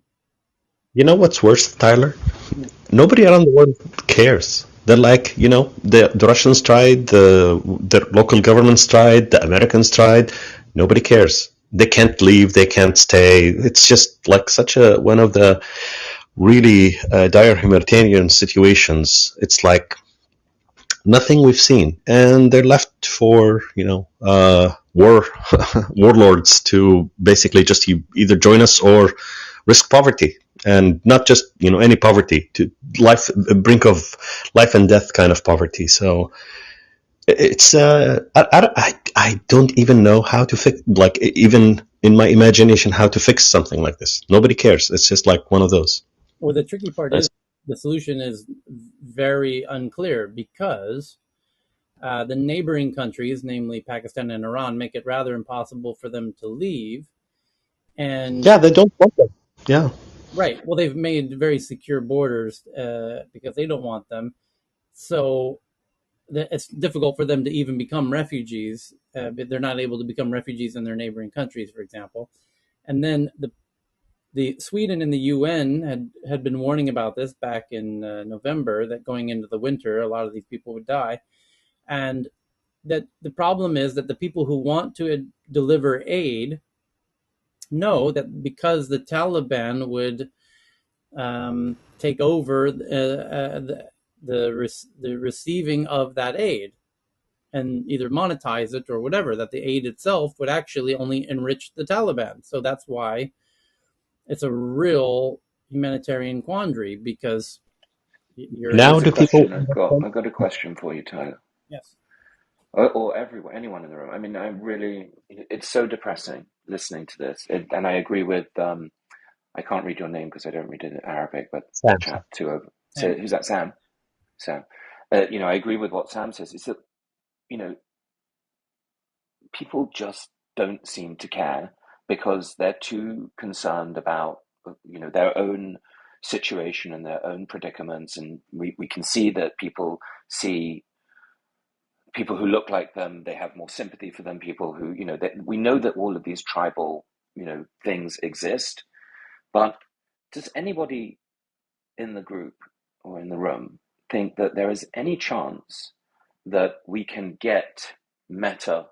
You know what's worse, Tyler? Nobody around the world cares. They're like, the Russians tried, the local governments tried, the Americans tried. Nobody cares. They can't leave. They can't stay. It's just like such one of the really dire humanitarian situations. It's like nothing we've seen, and they're left for warlords to basically just either join us or risk poverty, and not just any poverty, to brink of life and death kind of poverty. So it's I don't even know how to fix, like, even in my imagination, how to fix something like this. Nobody cares. It's just like one of those. Well, the tricky part is the solution is very unclear because the neighboring countries, namely Pakistan and Iran, make it rather impossible for them to leave. And yeah, they don't want them. Yeah. Right. Well, they've made very secure borders because they don't want them. So it's difficult for them to even become refugees. But they're not able to become refugees in their neighboring countries, for example. And then the Sweden and the UN had been warning about this back in November, that going into the winter, a lot of these people would die. And that the problem is that the people who want to deliver aid know that because the Taliban would take over the receiving of that aid and either monetize it or whatever, that the aid itself would actually only enrich the Taliban. So that's why it's a real humanitarian quandary, because Now do people? I've got a question for you, Tyler. Yes. Or anyone in the room. I mean, it's so depressing listening to this. And I agree with, I can't read your name because I don't read it in Arabic, but Sam. chat to over. So who's that? Sam? Sam. I agree with what Sam says. It's that, people just don't seem to care because they're too concerned about, their own situation and their own predicaments. And we can see that people see people who look like them, they have more sympathy for them. People who, we know that all of these tribal, things exist. But does anybody in the group or in the room think that there is any chance that we can get meta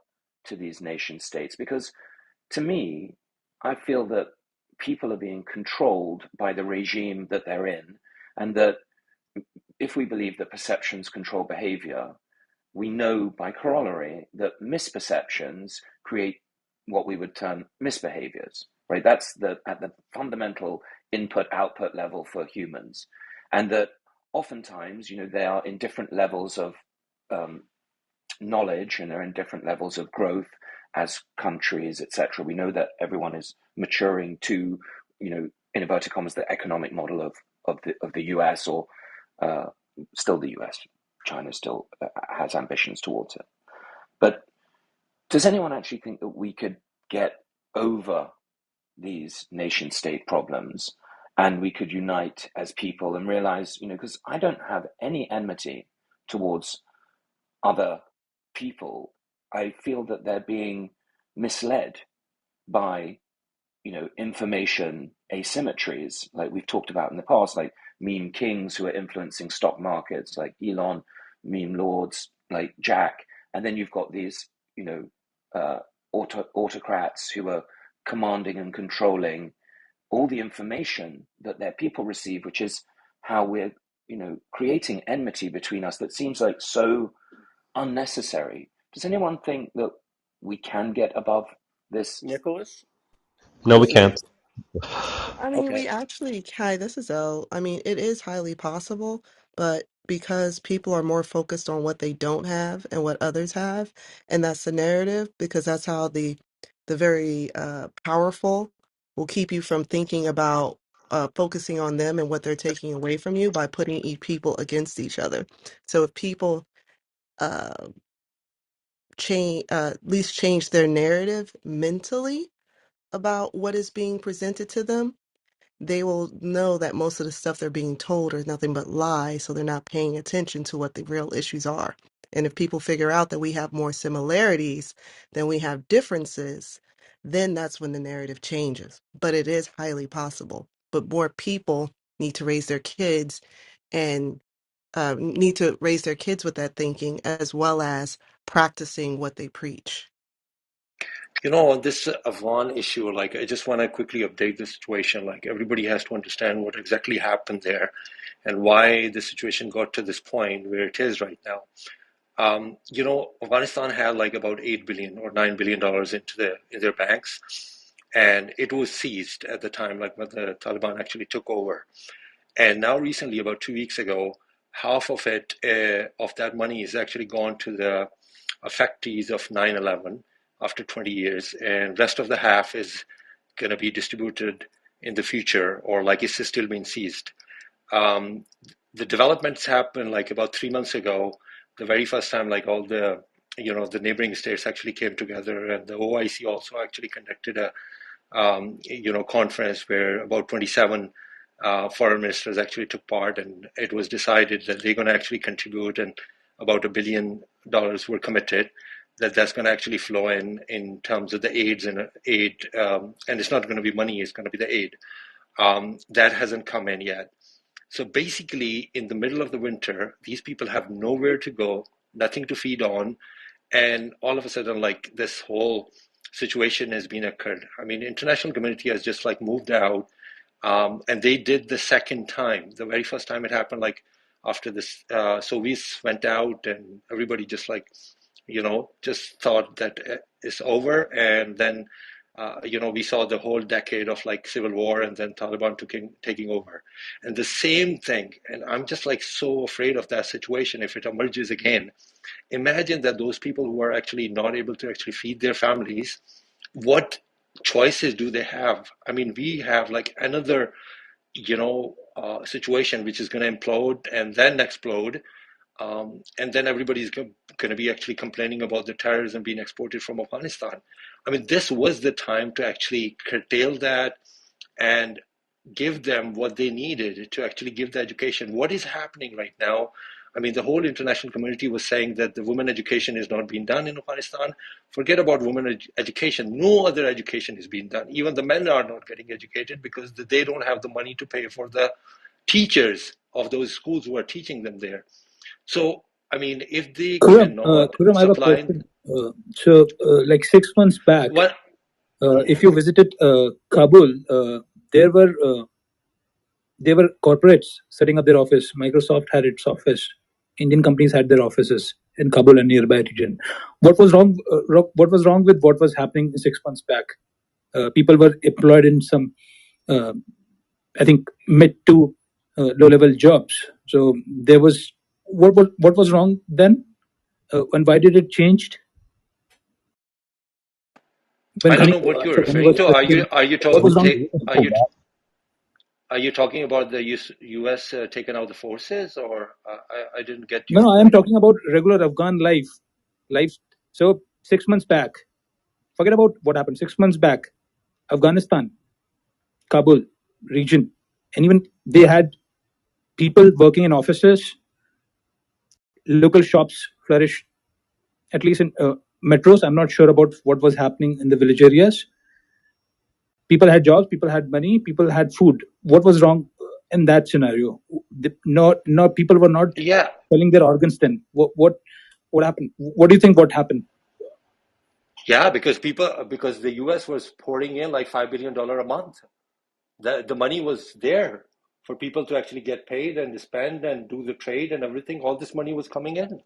to these nation states? Because to me, I feel that people are being controlled by the regime that they're in, and that if we believe that perceptions control behavior, we know by corollary that misperceptions create what we would term misbehaviors, right? That's at the fundamental input-output level for humans. And that oftentimes, they are in different levels of knowledge, and they're in different levels of growth as countries, etc. We know that everyone is maturing to, in inverted commas, the economic model of the US, or still the US. China still has ambitions towards it. But does anyone actually think that we could get over these nation state problems and we could unite as people and realize, because I don't have any enmity towards other people. I feel that they're being misled by, information asymmetries, like we've talked about in the past, like meme kings who are influencing stock markets, like Elon, meme lords like Jack, and then you've got these, autocrats who are commanding and controlling all the information that their people receive, which is how we're, creating enmity between us that seems like so unnecessary. Does anyone think that we can get above this? Nicholas? No, we can't. I mean, Okay. we actually, Kai, this is L. I mean, it is highly possible, but because people are more focused on what they don't have and what others have, and that's the narrative, because that's how the very powerful will keep you from thinking about focusing on them and what they're taking away from you by putting people against each other. So if people uh, change, at least change their narrative mentally about what is being presented to them, they will know that most of the stuff they're being told is nothing but lies, so they're not paying attention to what the real issues are. And if people figure out that we have more similarities than we have differences, then that's when the narrative changes. But it is highly possible. But more people need to raise their kids and need to raise their kids with that thinking as well as practicing what they preach. On this Afghan issue, like, I just want to quickly update the situation. Like, everybody has to understand what exactly happened there and why the situation got to this point where it is right now. Afghanistan had like about $8 billion or $9 billion in their banks, and it was seized at the time, like when the Taliban actually took over. And now, recently, about 2 weeks ago, half of it, of that money, is actually gone to the affectees of 9/11 after 20 years, and rest of the half is going to be distributed in the future, or like it's still being seized. The developments happened like about 3 months ago, the very first time, like all the the neighboring states actually came together, and the OIC also actually conducted a conference where about 27 foreign ministers actually took part, and it was decided that they're going to actually contribute, and about $1 billion were committed, that's going to actually flow in terms of the aid, and it's not going to be money, it's going to be the aid. That hasn't come in yet. So basically, in the middle of the winter, these people have nowhere to go, nothing to feed on, and all of a sudden, like, this whole situation has been occurred. I mean, international community has just like moved out, and they did the second time. The very first time it happened, like after this, Soviets went out, and everybody just like, just thought that it's over, and then. We saw the whole decade of like civil war, and then Taliban taking over, and the same thing. And I'm just like so afraid of that situation if it emerges again. Imagine that those people who are actually not able to actually feed their families, what choices do they have? I mean, we have like another, situation which is going to implode and then explode. And then everybody's going to be actually complaining about the terrorism being exported from Afghanistan. I mean, this was the time to actually curtail that and give them what they needed to actually give the education. What is happening right now? I mean, the whole international community was saying that the women education is not being done in Afghanistan. Forget about women education. No other education is being done. Even the men are not getting educated because they don't have the money to pay for the teachers of those schools who are teaching them there. So, I mean, if they cannot Khurram, I have a supply... question. Like 6 months back, What? if you visited Kabul, there were corporates setting up their office. Microsoft had its office. Indian companies had their offices in Kabul and nearby region. What was wrong? What was wrong with what was happening 6 months back? People were employed in some, I think, mid to low-level jobs. So there was what was wrong then, and why did it change? When I don't Ghani, know what you're when he referring was to. president, what was wrong? Are you talking about the U.S. Taking out the forces, or I didn't get No, your no, I am point? talking about regular Afghan life. So 6 months back, forget about what happened. 6 months back, Afghanistan, Kabul region, and even they had people working in offices, local shops flourished, at least in metros. I'm not sure about what was happening in the village areas. People had jobs, people had money, people had food. What was wrong in that scenario? No, people were not selling their organs then. What happened? What do you think? What happened? Yeah, because the U.S. was pouring in like $5 billion a month. The money was there for people to actually get paid and spend and do the trade and everything. All this money was coming in.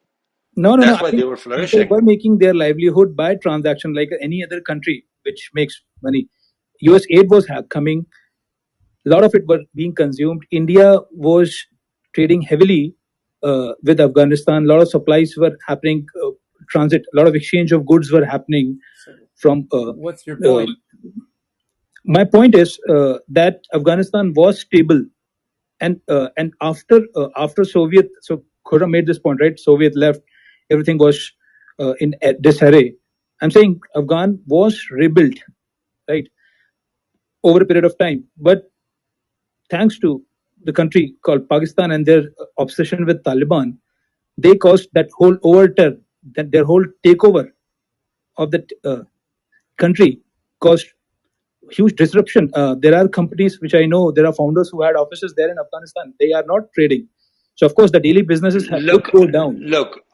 No. That's I why they think were people flourishing. were making their livelihood by transaction like any other country which makes money. US aid was coming. A lot of it was being consumed. India was trading heavily with Afghanistan. A lot of supplies were happening, transit. A lot of exchange of goods were happening from. What's your point? My point is that Afghanistan was stable, and after Soviet, so Khurram made this point, right? Soviet left, everything was in disarray. I'm saying Afghan was rebuilt, right, over a period of time, but thanks to the country called Pakistan and their obsession with Taliban, they caused that whole overturn, that their whole takeover of the country caused huge disruption. There are companies which I know, there are founders who had offices there in Afghanistan. They are not trading. So of course the daily businesses would go down.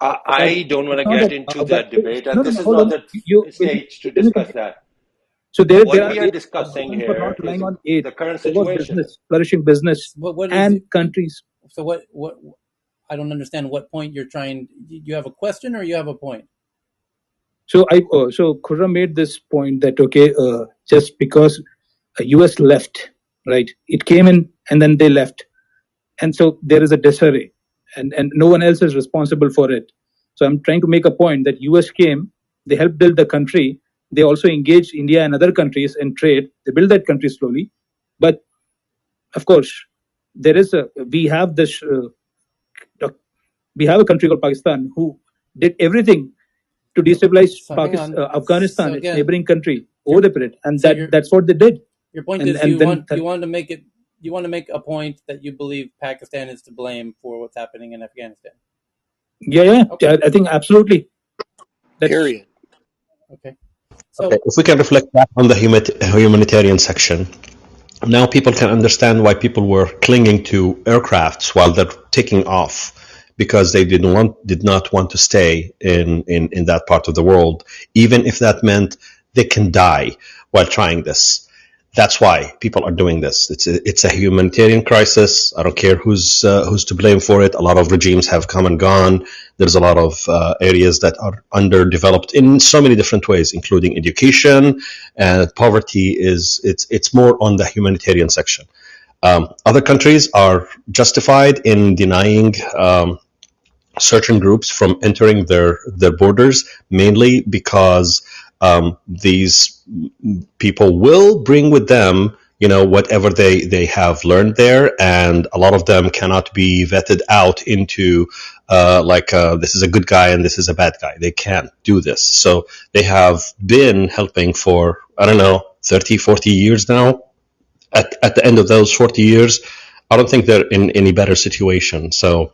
I don't want It's to not get that into that debate, and no, this is hold not on. the You stage to let me discuss complete. that. So there What are we are discussing Afghans were not here is relying on aid. the current There was situation. business, flourishing business, What is and it? countries. So what? I don't understand what point you're trying. You have a question or you have a point? So so Khurram made this point that okay, just because US left, right? It came in and then they left, and so there is a disarray, and no one else is responsible for it. So I'm trying to make a point that US came, they helped build the country. They also engaged India and other countries in trade. They built that country slowly, but of course, there is a we have this we have a country called Pakistan who did everything to destabilize Afghanistan, its neighboring country, over the period, and that's what they did. Your point is you want to make it. You want to make a point that you believe Pakistan is to blame for what's happening in Afghanistan. Yeah. Okay. I think absolutely. Period. Okay. Okay, if we can reflect back on the humanitarian section, now people can understand why people were clinging to aircrafts while they're taking off, because they did not want to stay in that part of the world, even if that meant they can die while trying this. That's why people are doing this. It's a humanitarian crisis. I don't care who's to blame for it. A lot of regimes have come and gone. There's a lot of areas that are underdeveloped in so many different ways, including education, and poverty it's more on the humanitarian section. Other countries are justified in denying certain groups from entering their borders, mainly because these people will bring with them, whatever they have learned there, and a lot of them cannot be vetted out into this is a good guy and this is a bad guy. They can't do this. So they have been helping for, I don't know, 30, 40 years now. At the end of those 40 years, I don't think they're in any better situation. So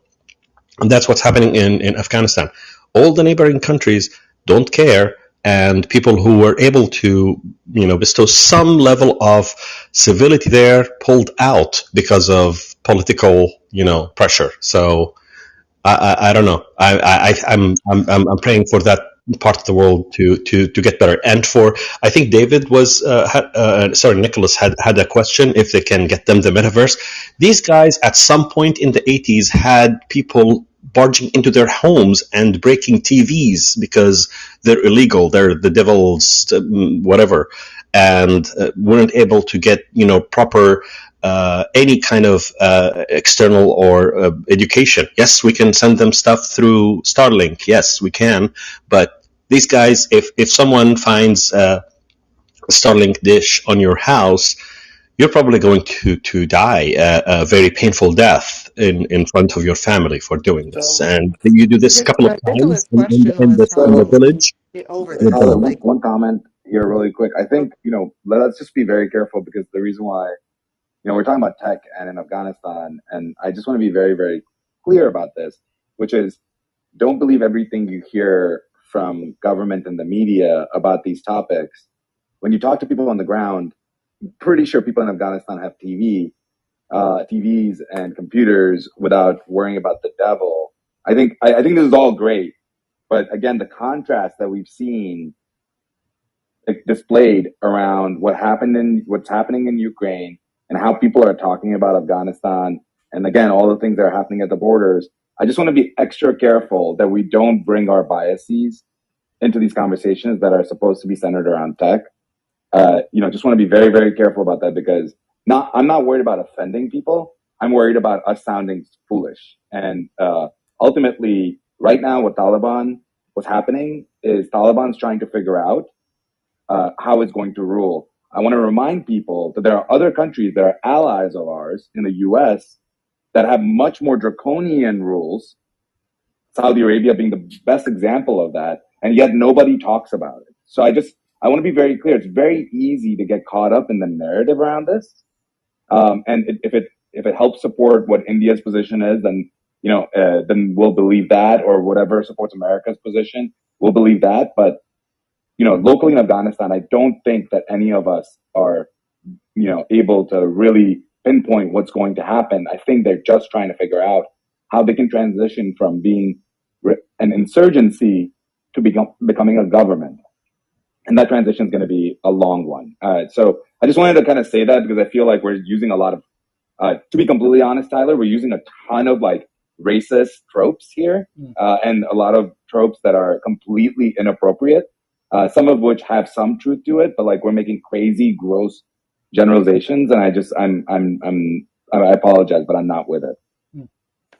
and that's what's happening in Afghanistan. All the neighboring countries don't care, and people who were able to, bestow some level of civility there pulled out because of political, pressure. So I don't know. I'm praying for that part of the world to get better. And for, I think David was Nicholas had a question if they can get them the metaverse. These guys at some point in the 80s had people barging into their homes and breaking TVs because they're illegal. They're the devil's whatever, and weren't able to get proper any kind of external or education. Yes, we can send them stuff through Starlink. Yes, we can. But these guys, if someone finds a Starlink dish on your house, you're probably going to die a very painful death in front of your family for doing this. So And you do this a couple of Nicholas' times question in was in the how village. over You're this. Tyler, done. one, Like, one comment here really quick. I think, let's just be very careful because the reason why, we're talking about tech and in Afghanistan, and I just want to be very, very clear about this, which is don't believe everything you hear from government and the media about these topics. When you talk to people on the ground, I'm pretty sure people in Afghanistan have TVs and computers without worrying about the devil. I think this is all great, but again, the contrast that we've seen displayed around what's happening in Ukraine, and how people are talking about Afghanistan, and again, all the things that are happening at the borders, I just want to be extra careful that we don't bring our biases into these conversations that are supposed to be centered around tech. Just want to be very, very careful about that, because I'm not worried about offending people. I'm worried about us sounding foolish. And ultimately, right now, what's happening is Taliban's trying to figure out how it's going to rule. I want to remind people that there are other countries that are allies of ours in the US that have much more draconian rules, Saudi Arabia being the best example of that, and yet nobody talks about it. So I want to be very clear. It's very easy to get caught up in the narrative around this. If it helps support what India's position is, then then we'll believe that, or whatever supports America's position, we'll believe that. But locally in Afghanistan, I don't think that any of us are able to really pinpoint what's going to happen. I think they're just trying to figure out how they can transition from being an insurgency to becoming a government. And that transition is going to be a long one. So I just wanted to kind of say that, because I feel like we're using a lot of, to be completely honest, Tyler, we're using a ton of like racist tropes here, and a lot of tropes that are completely inappropriate. Some of which have some truth to it, but like we're making crazy, gross generalizations, and I apologize, but I'm not with it.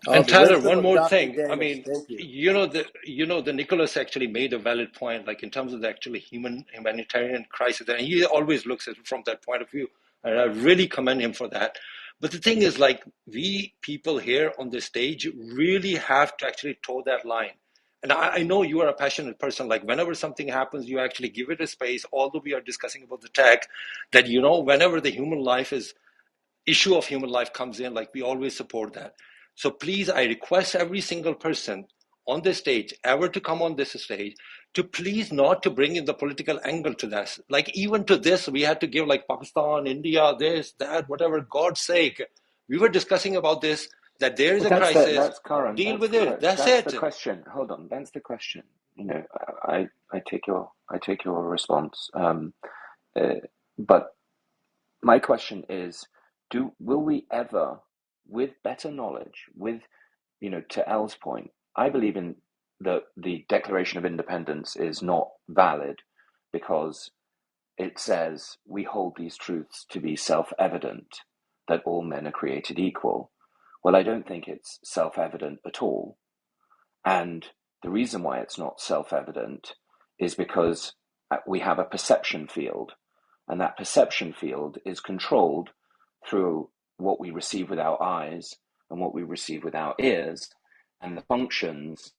And The Tyler, wisdom one of more Dr. thing. I James. mean, Thank you. the Nicholas actually made a valid point, like in terms of the actually humanitarian crisis, and he always looks at it from that point of view, and I really commend him for that. But the thing is, like, we people here on this stage really have to actually toe that line. And I know you are a passionate person. Like, whenever something happens, you actually give it a space. Although we are discussing about the tech, that whenever the issue of human life comes in, like, we always support that. So please, I request every single person on this stage ever to come on this stage to please not to bring in the political angle to this. Like, even to this, we had to give like Pakistan, India, this, that, whatever. God's sake, we were discussing about this, that there is But a crisis, that's Karan. deal with it. That's That's the it. question. Hold on. That's the question. I take your response. But my question is, will we ever, with better knowledge, to L's point, I believe in the Declaration of Independence is not valid because it says we hold these truths to be self-evident, that all men are created equal. Well, I don't think it's self-evident at all. And the reason why it's not self-evident is because we have a perception field, and that perception field is controlled through what we receive with our eyes and what we receive with our ears, and the functions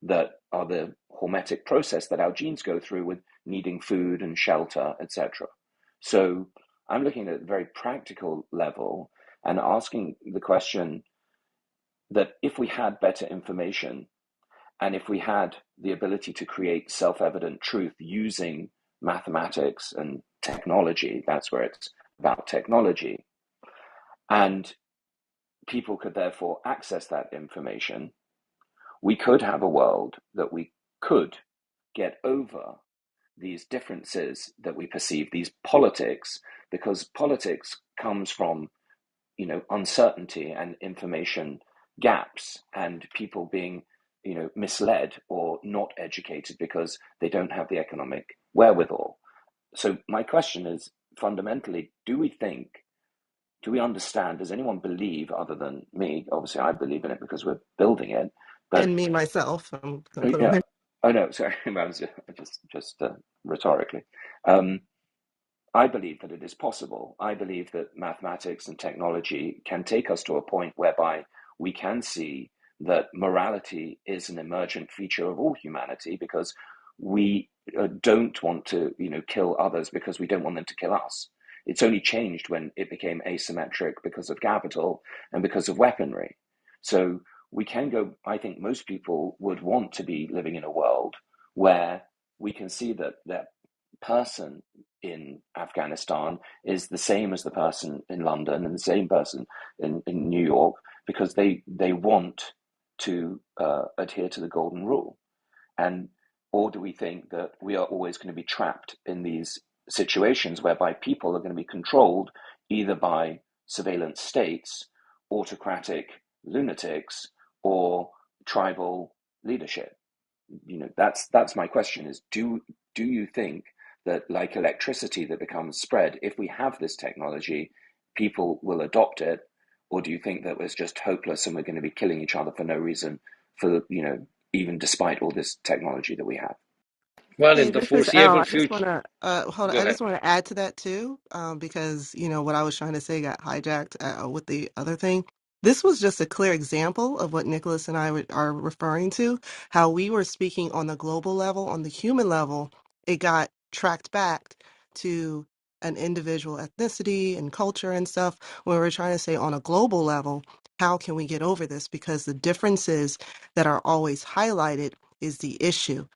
that are the hormetic process that our genes go through with needing food and shelter, etc. So I'm looking at a very practical level and asking the question that if we had better information, and if we had the ability to create self-evident truth using mathematics and technology, that's where it's about technology, and people could therefore access that information, we could have a world that we could get over these differences that we perceive, these politics, because politics comes from uncertainty and information gaps, and people being misled or not educated because they don't have the economic wherewithal. So my question is, fundamentally, do we understand, does anyone believe, other than me, obviously I believe in it because we're building it, but And me myself, I'm gonna put yeah, on. oh no, sorry, I was just rhetorically. I believe that it is possible. I believe that mathematics and technology can take us to a point whereby we can see that morality is an emergent feature of all humanity, because we don't want to, kill others because we don't want them to kill us. It's only changed when it became asymmetric because of capital and because of weaponry. So we can go, I think most people would want to be living in a world where we can see that person in Afghanistan is the same as the person in London and the same person in New York, because they want to adhere to the golden rule. Or do we think that we are always going to be trapped in these situations whereby people are going to be controlled either by surveillance states, autocratic lunatics, or tribal leadership? That's my question: is do you think that, like electricity that becomes spread, if we have this technology, people will adopt it, or do you think that it's just hopeless and we're going to be killing each other for no reason, for even despite all this technology that we have? Well, Hey, in the this is Al. foreseeable I just future, want to hold on. go I ahead. just want to add to that too, because what I was trying to say got hijacked with the other thing. This was just a clear example of what Nicholas and I are referring to. How we were speaking on the global level, on the human level, it got tracked back to an individual ethnicity and culture and stuff. When we were trying to say on a global level, how can we get over this? Because the differences that are always highlighted is the issue.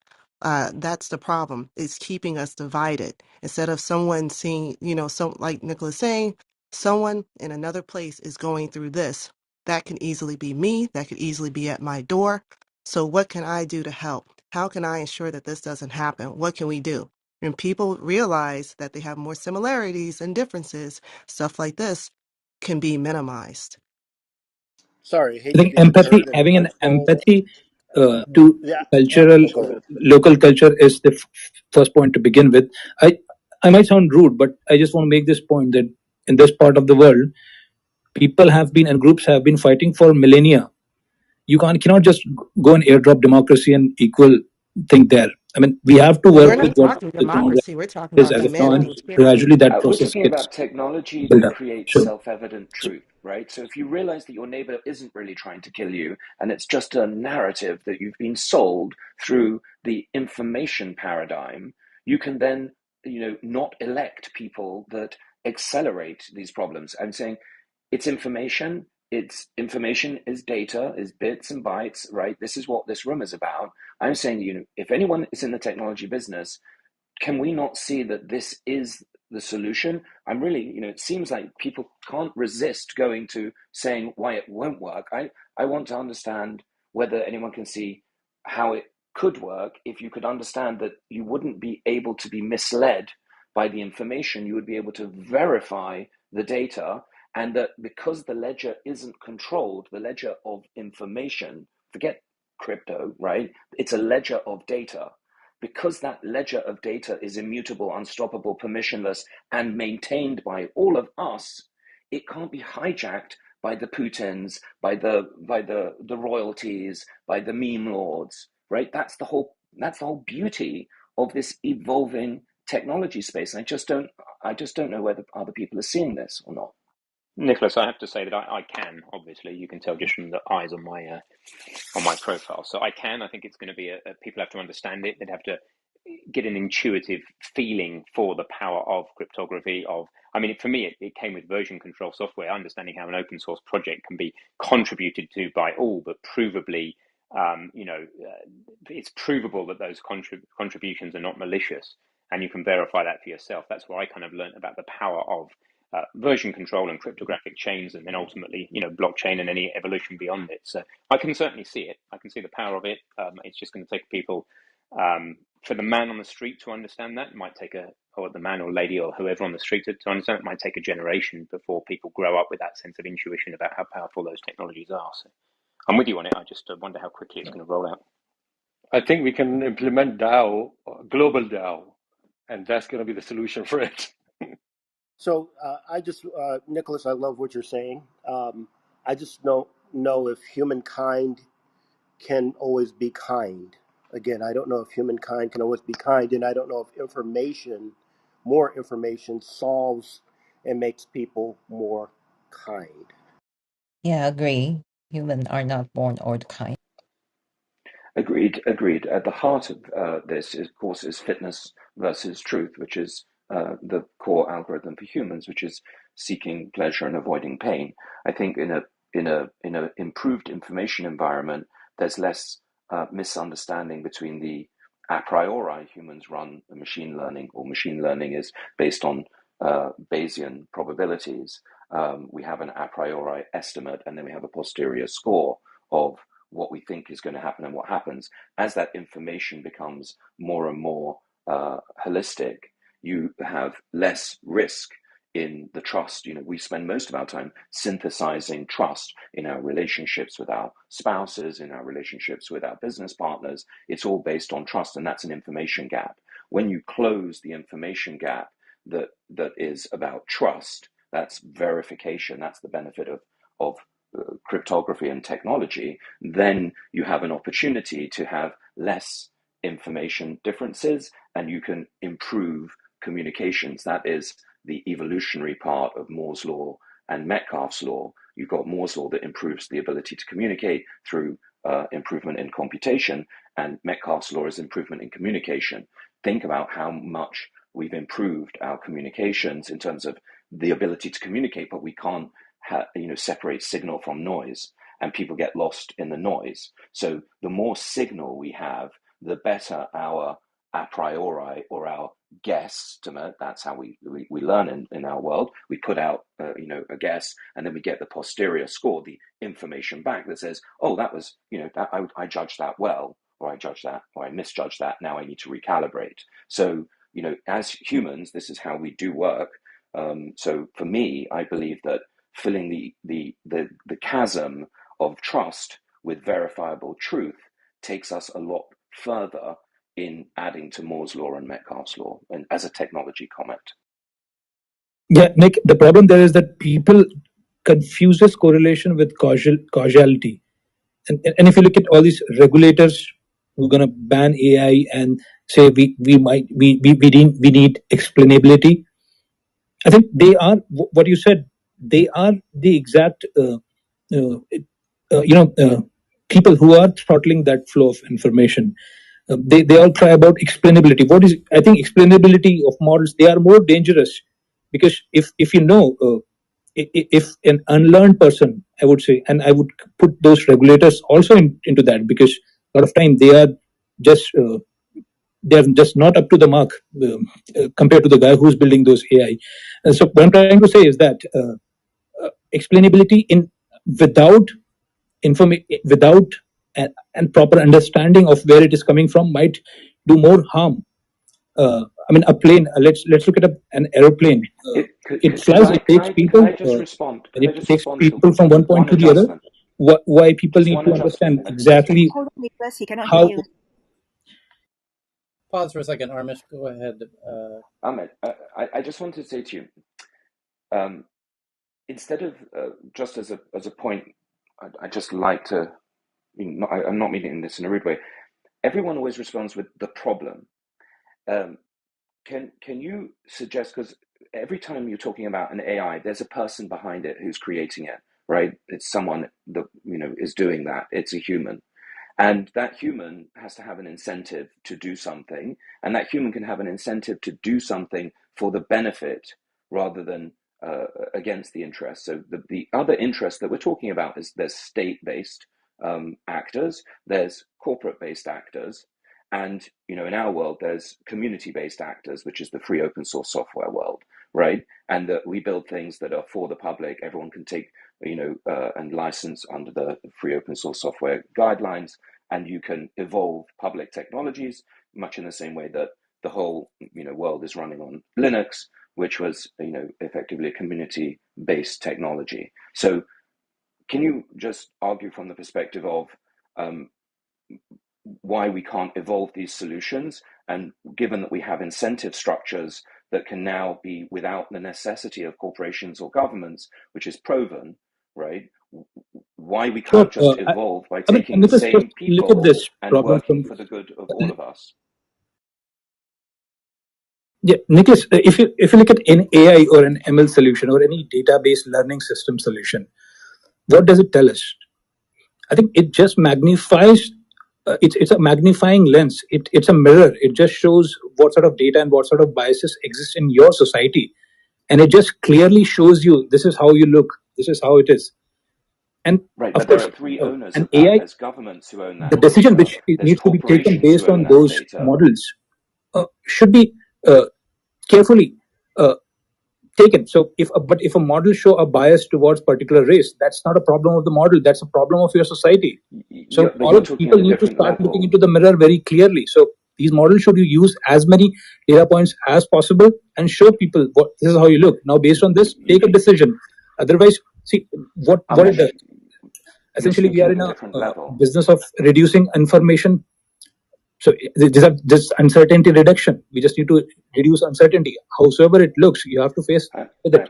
That's the problem. It's keeping us divided. Instead of someone seeing, so like Nicholas saying, someone in another place is going through this. That can easily be me. That could easily be at my door. So what can I do to help? How can I ensure that this doesn't happen? What can we do? When people realize that they have more similarities and differences, stuff like this can be minimized. Sorry, I hate to think be the empathy, turd in the having an punch bowl. empathy to Yeah, cultural, go ahead. local culture is the first point to begin with. I, I might sound rude, but I just want to make this point that in this part of the world, people have been and groups have been fighting for millennia. You cannot just go and airdrop democracy and equal thing there. I mean, we have to Well, we're work with not what talking the ground democracy. We're talking is about as of now, and humanity, period. gradually that We're process talking gets about technology built that up. creates Sure. self-evident truth, right? So if you realize that your neighbor isn't really trying to kill you, and it's just a narrative that you've been sold through the information paradigm, you can then, not elect people that accelerate these problems. I'm saying it's information. It's information is data, is bits and bytes, right? This is what this room is about. I'm saying, if anyone is in the technology business, can we not see that this is the solution? I'm really, it seems like people can't resist going to saying why it won't work. I want to understand whether anyone can see how it could work if you could understand that you wouldn't be able to be misled by the information, you would be able to verify the data, and that because the ledger isn't controlled, the ledger of information, forget crypto, right? It's a ledger of data, because that ledger of data is immutable, unstoppable, permissionless, and maintained by all of us, it can't be hijacked by the Putins, by the royalties, by the meme lords, right? That's the whole beauty of this evolving technology space. And I just don't know whether other people are seeing this or not. Nicholas, I have to say that I can. Obviously, you can tell just from the eyes on my profile. So I can. I think it's going to be people have to understand it. They'd have to get an intuitive feeling for the power of cryptography. For me, it came with version control software, understanding how an open source project can be contributed to by all, but provably, it's provable that those contributions are not malicious, and you can verify that for yourself. That's where I kind of learned about the power of version control and cryptographic chains, and then ultimately, blockchain and any evolution beyond it. So I can certainly see it. I can see the power of it. It's just going to take people, for the man on the street to understand that. It might take or the man or lady or whoever on the street to understand it. It might take a generation before people grow up with that sense of intuition about how powerful those technologies are. So I'm with you on it. I just wonder how quickly it's going to roll out. I think we can implement DAO, global DAO, and that's going to be the solution for it. So Nicholas, I love what you're saying. I just don't know if humankind can always be kind. Again, I don't know if humankind can always be kind, and I don't know if more information, solves and makes people more kind. Yeah, agree. Humans are not born or kind. Agreed, agreed. At the heart of this, of course, is fitness versus truth, which is the core algorithm for humans, which is seeking pleasure and avoiding pain. I think in a improved information environment, there's less misunderstanding between the a priori humans run a machine learning, or machine learning is based on Bayesian probabilities. We have an a priori estimate, and then we have a posterior score of what we think is going to happen and what happens. As that information becomes more and more holistic, you have less risk in the trust. We spend most of our time synthesizing trust in our relationships with our spouses, in our relationships with our business partners. It's all based on trust, and that's an information gap. When you close the information gap that is about trust, that's verification, that's the benefit of cryptography and technology, then you have an opportunity to have less information differences, and you can improve communications. That is the evolutionary part of Moore's law and Metcalfe's law. You've got Moore's law that improves the ability to communicate through improvement in computation, and Metcalfe's law is improvement in communication. Think about how much we've improved our communications in terms of the ability to communicate, but we can't separate signal from noise, and people get lost in the noise. So the more signal we have, the better our a priori or our guesstimate. That's how we learn in our world. We put out a guess, and then we get the posterior score, the information back that says, oh, that was I judged that well, or I judged that, or I misjudged that. Now I need to recalibrate. So as humans, this is how we do work. So for me, I believe that filling the chasm of trust with verifiable truth takes us a lot further in adding to Moore's law and Metcalfe's law, and as a technology comment. Yeah, Nick, the problem there is that people confuses correlation with causality. And if you look at all these regulators who are going to ban AI and say we need explainability, I think they are what you said. They are the exact people who are throttling that flow of information. They all cry about explainability. I think explainability of models, they are more dangerous, because if if an unlearned person, I would say, and I would put those regulators also into that, because a lot of time they are just not up to the mark compared to the guy who's building those AI. And so what I'm trying to say is that explainability without and proper understanding of where it is coming from might do more harm. A plane. Let's look at an aeroplane. It flies. It takes people. Can I just respond? It takes people from one point to the other. Why people need to understand exactly Hold on, Nicholas, he cannot how. hear you. Pause for a second, Armish. Go ahead. Ahmed, I just wanted to say to you, instead of just as a point, I just like to. I'm not meaning this in a rude way. Everyone always responds with the problem. Can you suggest, because every time you're talking about an AI, there's a person behind it who's creating it, right? It's someone that is doing that. It's a human, and that human has to have an incentive to do something, and that human can have an incentive to do something for the benefit rather than against the interest. So the other interest that we're talking about is there's state-based actors, there's corporate-based actors, and in our world there's community-based actors, which is the free open source software world, right? And that we build things that are for the public. Everyone can take and license under the free open source software guidelines, and you can evolve public technologies much in the same way that the whole world is running on Linux, which was effectively a community-based technology. So can you just argue from the perspective of why we can't evolve these solutions, and given that we have incentive structures that can now be without the necessity of corporations or governments, which is proven, right? Why we can't just evolve by taking the same people and working for the good of all of us? Yeah, Nicholas, if you look at an AI or an ML solution or any database learning system solution, what does it tell us? I think it just magnifies. It's a magnifying lens. It's a mirror. It just shows what sort of data and what sort of biases exist in your society, and it just clearly shows you this is how you look. This is how it is. And right, of but course, there are three owners an of that. AI, there's governments who own that the decision data. which There's needs to be taken corporations based who own on that those data. models should be carefully taken. So if a model show a bias towards particular race, that's not a problem of the model. That's a problem of your society. So all people need to start looking into the mirror very clearly. So These models should you use as many data points as possible and show people what this is how you look. Now, based on this, take a decision. Otherwise, see what it does. Essentially, we are in a business of reducing information. So these are just uncertainty reduction. We just need to reduce uncertainty. Howsoever it looks, you have to face with it.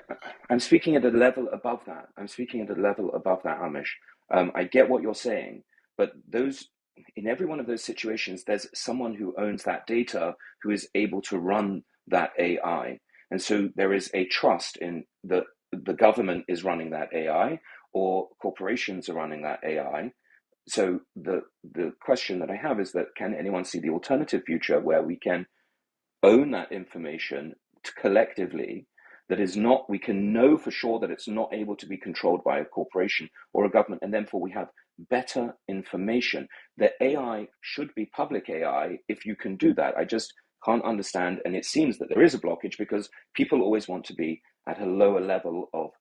I'm speaking at a level above that. Amish. I get what you're saying, but in every one of those situations, there's someone who owns that data who is able to run that AI. And so there is a trust in the government is running that AI or corporations are running that AI. So the question that I have is that can anyone see the alternative future where we can own that information collectively, that is not, we can know for sure that it's not able to be controlled by a corporation or a government, and therefore we have better information. The AI should be public AI if you can do that. I just can't understand, and it seems that there is a blockage because people always want to be at a lower level of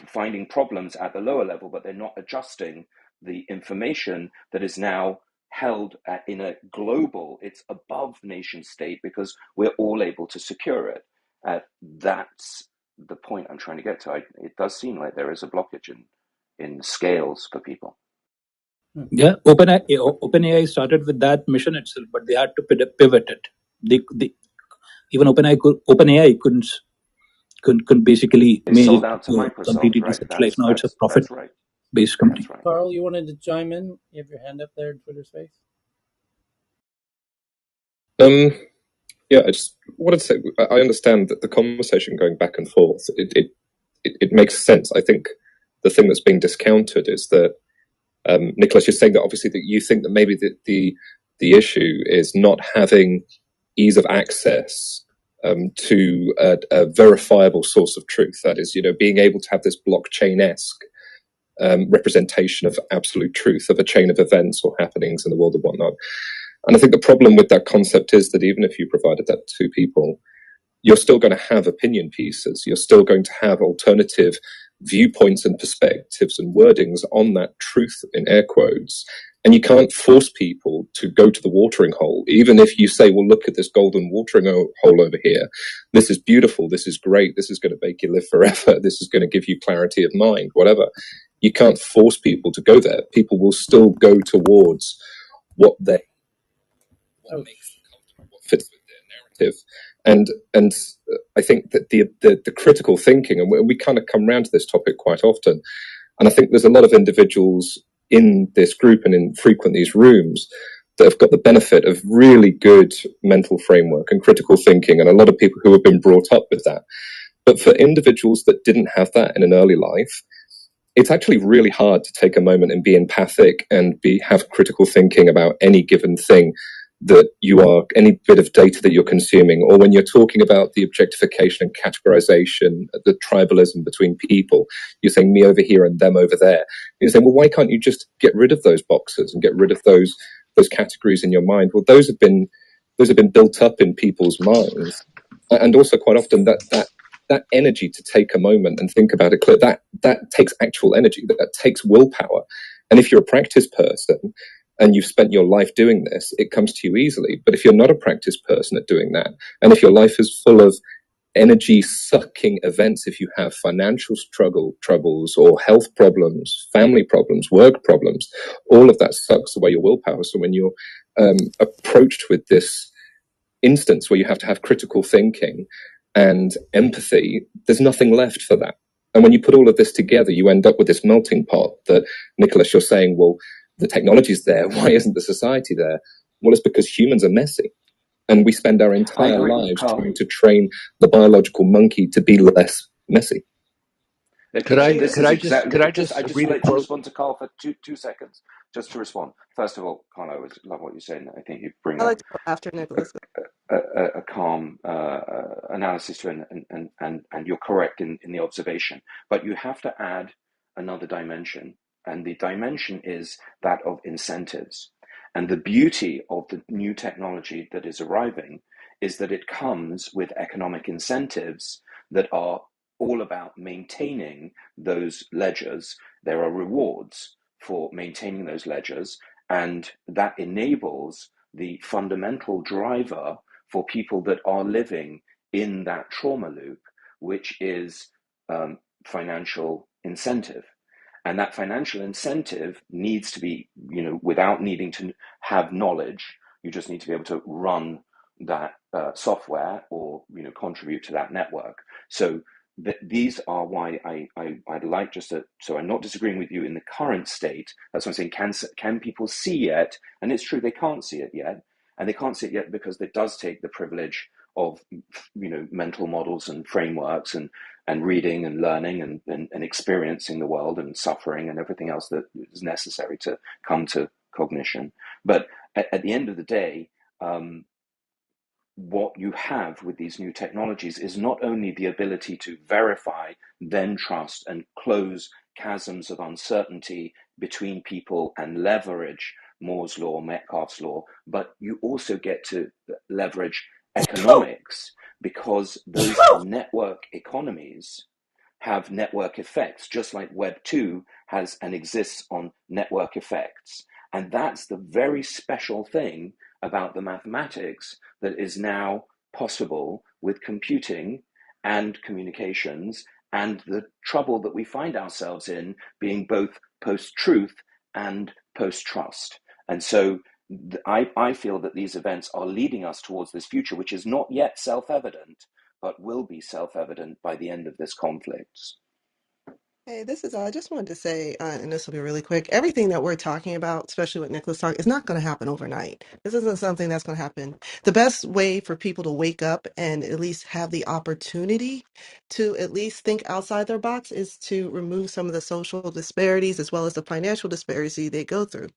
finding problems at the lower level, but they're not adjusting the information that is now held in a global, it's above nation state because we're all able to secure it. That's the point I'm trying to get to. It does seem like there is a blockage in scales for people. Yeah, OpenAI started with that mission itself, but they had to pivot it. Even OpenAI couldn't basically they made sold it out to Microsoft, completely right? decentralized. Now it's a profit-based company. Right. Carl, you wanted to chime in? You have your hand up there in Twitter Space. Yeah, I just wanted to say I understand that the conversation going back and forth, it makes sense. I think the thing that's being discounted is that Nicholas, you're saying that obviously that you think that maybe the issue is not having ease of access to a verifiable source of truth. That is, being able to have this blockchain-esque representation of absolute truth of a chain of events or happenings in the world and whatnot. And I think the problem with that concept is that even if you provided that to people, you're still going to have opinion pieces. You're still going to have alternative viewpoints and perspectives and wordings on that truth in air quotes. And you can't force people to go to the watering hole. Even if you say, well, look at this golden watering hole over here. This is beautiful. This is great. This is going to make you live forever. This is going to give you clarity of mind, whatever. You can't force people to go there. People will still go towards what makes them comfortable, what fits with their narrative. And I think that the critical thinking, and we kind of come around to this topic quite often, and I think there's a lot of individuals in this group and in frequent these rooms that have got the benefit of really good mental framework and critical thinking, and a lot of people who have been brought up with that. But for individuals that didn't have that in an early life, it's actually really hard to take a moment and be empathic and have critical thinking about any given thing that any bit of data that you're consuming, or when you're talking about the objectification and categorization, the tribalism between people, you're saying me over here and them over there. You're saying, well, why can't you just get rid of those boxes and get rid of those categories in your mind? Well, those have been built up in people's minds, and also quite often that energy to take a moment and think about it clear, that takes actual energy, that takes willpower. And if you're a practice person and you've spent your life doing this, it comes to you easily. But if you're not a practice person at doing that, and if your life is full of energy sucking events, if you have financial troubles or health problems, family problems, work problems, all of that sucks away your willpower. So when you're approached with this instance where you have to have critical thinking and empathy, there's nothing left for that. And when you put all of this together, you end up with this melting pot that, Nicholas, you're saying, well, the technology's there, why isn't the society there? Well, it's because humans are messy. And we spend our entire lives trying to train the biological monkey to be less messy. Could I just respond to Carl for two seconds, just to respond? First of all, Carl, I always love what you're saying. I think you bring I like to go after Nicholas. a calm analysis to it, and you're correct in the observation. But you have to add another dimension, and the dimension is that of incentives. And the beauty of the new technology that is arriving is that it comes with economic incentives that are all about maintaining those ledgers. There are rewards for maintaining those ledgers, and that enables the fundamental driver for people that are living in that trauma loop, which is financial incentive. And that financial incentive needs to be, without needing to have knowledge, you just need to be able to run that software or, contribute to that network. So these are why I'd like so I'm not disagreeing with you in the current state. That's what I'm saying. Can people see it? And it's true, they can't see it yet. And they can't see it yet because it does take the privilege of, mental models and frameworks and reading and learning and experiencing the world and suffering and everything else that is necessary to come to cognition. But at the end of the day, what you have with these new technologies is not only the ability to verify, then trust, and close chasms of uncertainty between people and leverage Moore's law, Metcalfe's law, but you also get to leverage economics because those network economies have network effects, just like Web 2 has and exists on network effects. And that's the very special thing about the mathematics that is now possible with computing and communications, and the trouble that we find ourselves in being both post-truth and post-trust. And so I feel that these events are leading us towards this future, which is not yet self-evident, but will be self-evident by the end of this conflict. Hey, this is, I just wanted to say, and this will be really quick. Everything that we're talking about, especially what Nicholas talked, is not going to happen overnight. This isn't something that's going to happen. The best way for people to wake up and at least have the opportunity to at least think outside their box is to remove some of the social disparities as well as the financial disparity they go through.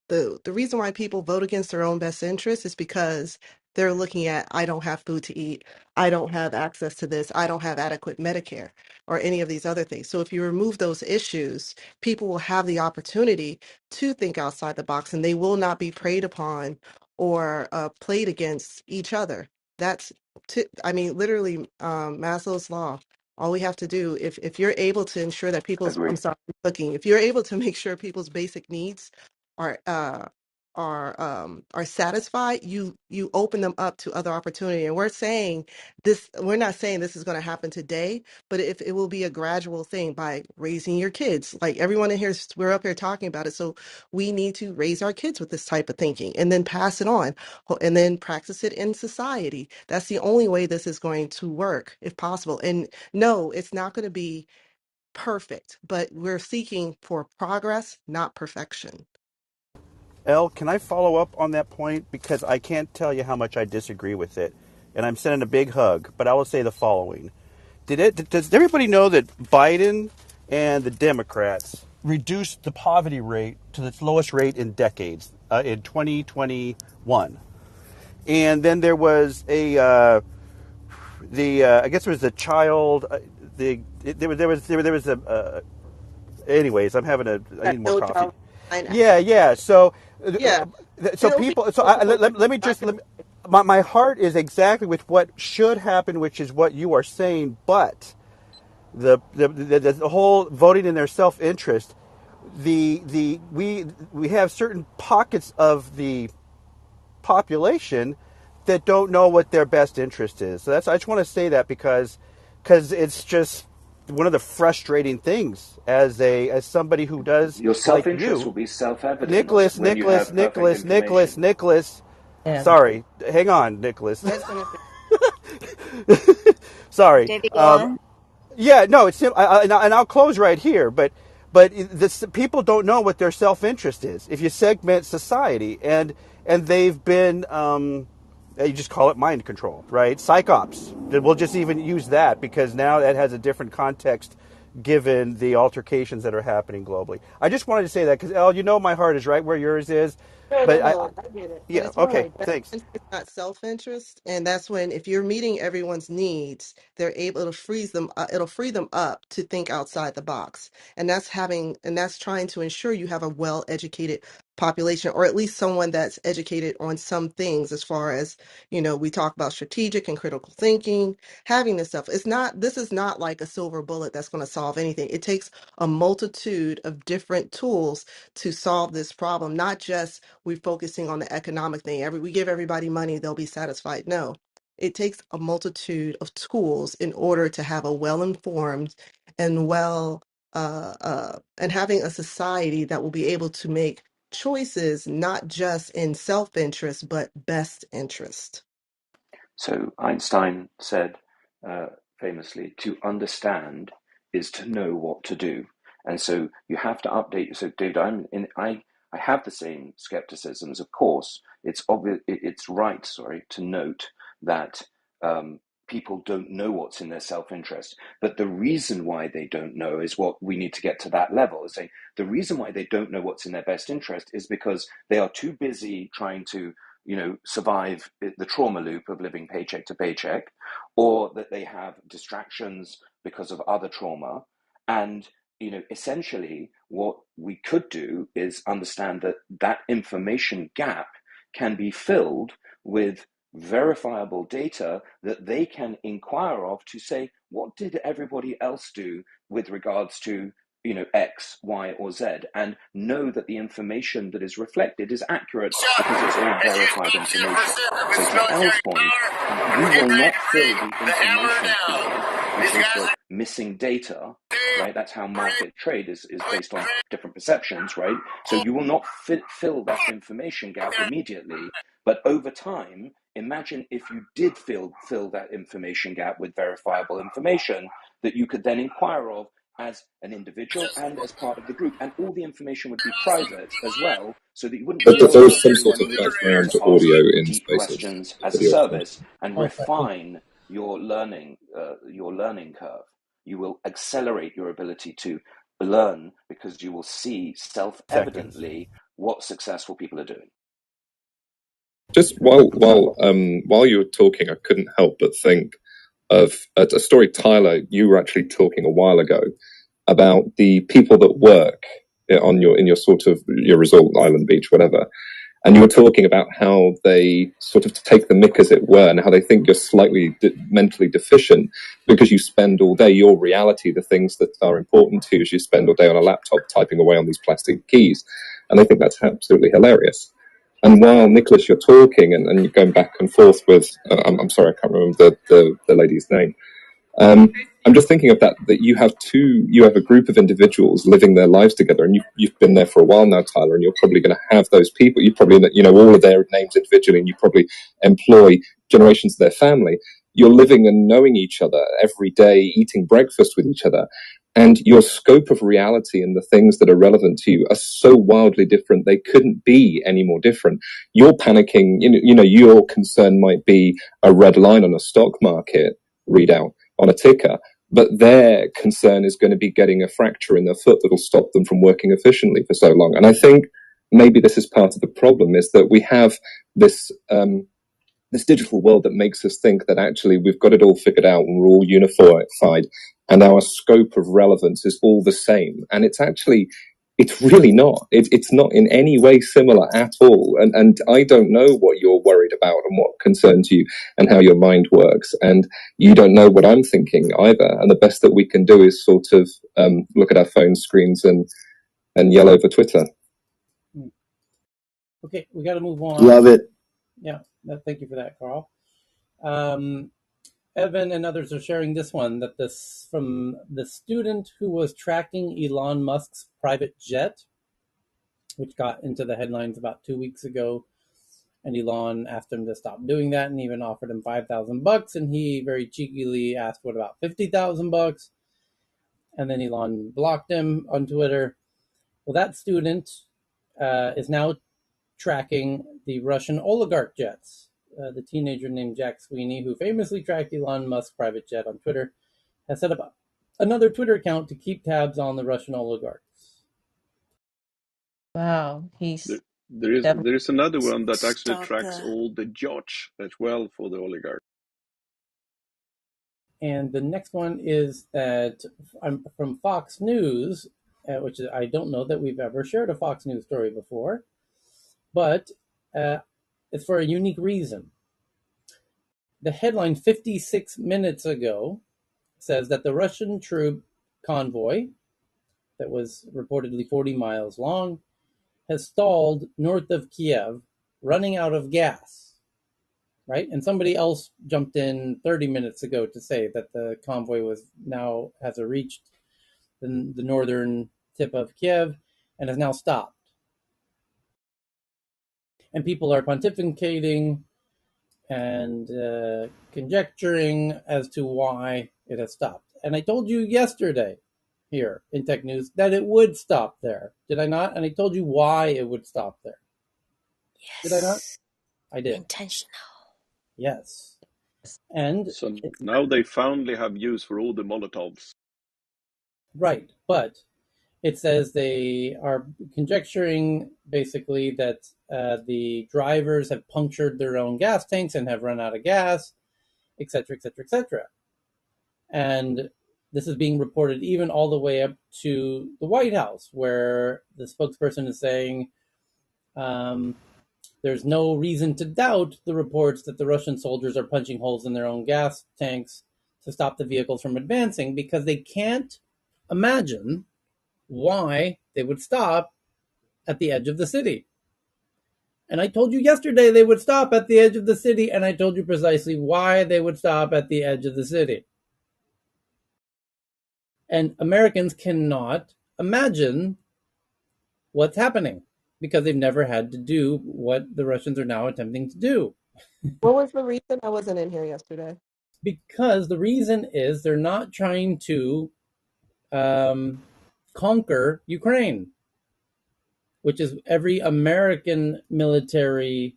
The reason why people vote against their own best interest is because they're looking at, I don't have food to eat, I don't have access to this, I don't have adequate Medicare or any of these other things. So if you remove those issues, people will have the opportunity to think outside the box and they will not be preyed upon or played against each other. That's, I mean, literally Maslow's law. All we have to do, if you're able to ensure that people's, I'm Agreed. sorry, looking, if you're able to make sure people's basic needs are are satisfied, you open them up to other opportunity. And we're saying this, we're not saying this is going to happen today, but if it will be a gradual thing by raising your kids. Like everyone in here, we're up here talking about it. So we need to raise our kids with this type of thinking and then pass it on and then practice it in society. That's the only way this is going to work if possible. And no, it's not going to be perfect, but we're seeking for progress, not perfection. Elle, can I follow up on that point? Because I can't tell you how much I disagree with it. And I'm sending a big hug, but I will say the following. Does everybody know that Biden and the Democrats reduced the poverty rate to its lowest rate in decades in 2021? And then there was I guess it was a child, there was a, anyways, I That need more no coffee. child line Yeah, act. yeah. So, Yeah, so it'll be people. So multiple ways. let me Not just. gonna My heart is exactly with what should happen, which is what you are saying. But the whole voting in their self interest, we have certain pockets of the population that don't know what their best interest is. So I just want to say that because it's just one of the frustrating things as somebody who does Your like self-interest will you, be self-evident Nicholas, when you Nicholas, have perfect Nicholas, Nicholas, information. Nicholas. and Sorry, hang on, Nicholas. let's finish. Sorry. David, go on. Yeah, no, it's and I'll close right here. But this, people don't know what their self interest is. If you segment society, and they've been, you just call it mind control, right? Psyops. We'll just even use that because now that has a different context given the altercations that are happening globally. I just wanted to say that because Elle, you know my heart is right where yours is, No, no, but no, I get it. But yeah, it's more okay, like that. thanks. It's not self-interest, and that's when if you're meeting everyone's needs, they're able to freeze them. It'll free them up to think outside the box, and that's trying to ensure you have a well-educated population, or at least someone that's educated on some things as far as, we talk about strategic and critical thinking, having this stuff. This is not like a silver bullet that's going to solve anything. It takes a multitude of different tools to solve this problem, not just we're focusing on the economic thing. We give everybody money, they'll be satisfied. No, it takes a multitude of tools in order to have a well-informed and and having a society that will be able to make choices not just in self-interest but best interest. So Einstein said famously, to understand is to know what to do. And so you have to update. So David, I have the same skepticisms. Of course, it's obvious. It's right, to note that people don't know what's in their self-interest. But the reason why they don't know is what we need to get to that level. Is saying the reason why they don't know what's in their best interest is because they are too busy trying to survive the trauma loop of living paycheck to paycheck, or that they have distractions because of other trauma. And, essentially what we could do is understand that that information gap can be filled with verifiable data that they can inquire of to say, what did everybody else do with regards to X, Y, or Z, and know that the information that is reflected is accurate because it's all verified information. So to Al's point, you will not fill the information field, which is the missing data, right? That's how market trade is based on different perceptions, right? So you will not fill that information gap immediately, but over time, imagine if you did fill that information gap with verifiable information that you could then inquire of as an individual and as part of the group, and all the information would be private as well, so that you wouldn't But feel there like is some sort anyone of you were just able background to ask audio in deep Spaces, questions as a video feed. service and Okay. refine your learning curve. You will accelerate your ability to learn because you will see self-evidently what successful people are doing. Just while you were talking, I couldn't help but think of a story, Tyler, you were actually talking a while ago about the people that work in your sort of your resort, island, beach, whatever. And you were talking about how they sort of take the mick, as it were, and how they think you're slightly mentally deficient because you spend all day, your reality, the things that are important to you, is you spend all day on a laptop typing away on these plastic keys. And they think that's absolutely hilarious. And while, Nicholas, you're talking and you're going back and forth with, I'm sorry, I can't remember the lady's name. I'm just thinking of that you have a group of individuals living their lives together, and you've been there for a while now, Tyler, and you're probably going to have those people. You probably all of their names individually, and you probably employ generations of their family. You're living and knowing each other every day, eating breakfast with each other, and your scope of reality and the things that are relevant to you are so wildly different. They couldn't be any more different. You're panicking. Your concern might be a red line on a stock market readout on a ticker, but their concern is going to be getting a fracture in their foot that'll stop them from working efficiently for so long. And I think maybe this is part of the problem, is that we have this this digital world that makes us think that actually we've got it all figured out and we're all unified and our scope of relevance is all the same. And it's really not. It's not in any way similar at all. And I don't know what you're worried about and what concerns you and how your mind works. And you don't know what I'm thinking either. And the best that we can do is sort of look at our phone screens and yell over Twitter. Okay, we got to move on. Love it. Yeah, thank you for that, Carl. Evan and others are sharing this one, that this from the student who was tracking Elon Musk's private jet, which got into the headlines about 2 weeks ago. And Elon asked him to stop doing that and even offered him $5,000. And he very cheekily asked, what about $50,000? And then Elon blocked him on Twitter. Well, that student is now tracking the Russian oligarch jets. The teenager named Jack Sweeney, who famously tracked Elon Musk's private jet on Twitter, has set up another Twitter account to keep tabs on the Russian oligarchs. Wow, he's There is another one that actually Stop tracks that. all the yachts as well for the oligarchs. And the next one is that from Fox News, which is, I don't know that we've ever shared a Fox News story before. but it's for a unique reason. The headline 56 minutes ago says that the Russian troop convoy that was reportedly 40 miles long has stalled north of Kiev, running out of gas. Right? And somebody else jumped in 30 minutes ago to say that the convoy has reached the northern tip of Kiev and has now stopped. And people are pontificating and conjecturing as to why it has stopped. And I told you yesterday here in Tech News that it would stop there. Did I not? And I told you why it would stop there. Did I not? I did. Intentional. Yes. And So now they finally have use for all the Molotovs. right, but it says they are conjecturing basically that the drivers have punctured their own gas tanks and have run out of gas, etc., etc., etc. And this is being reported even all the way up to the White House, where the spokesperson is saying there's no reason to doubt the reports that the Russian soldiers are punching holes in their own gas tanks to stop the vehicles from advancing, because they can't imagine why they would stop at the edge of the city. And I told you yesterday they would stop at the edge of the city, and I told you precisely why they would stop at the edge of the city. And Americans cannot imagine what's happening because they've never had to do what the Russians are now attempting to do. What was the reason? I wasn't in here yesterday. Because the reason is they're not trying to conquer Ukraine, which is every American military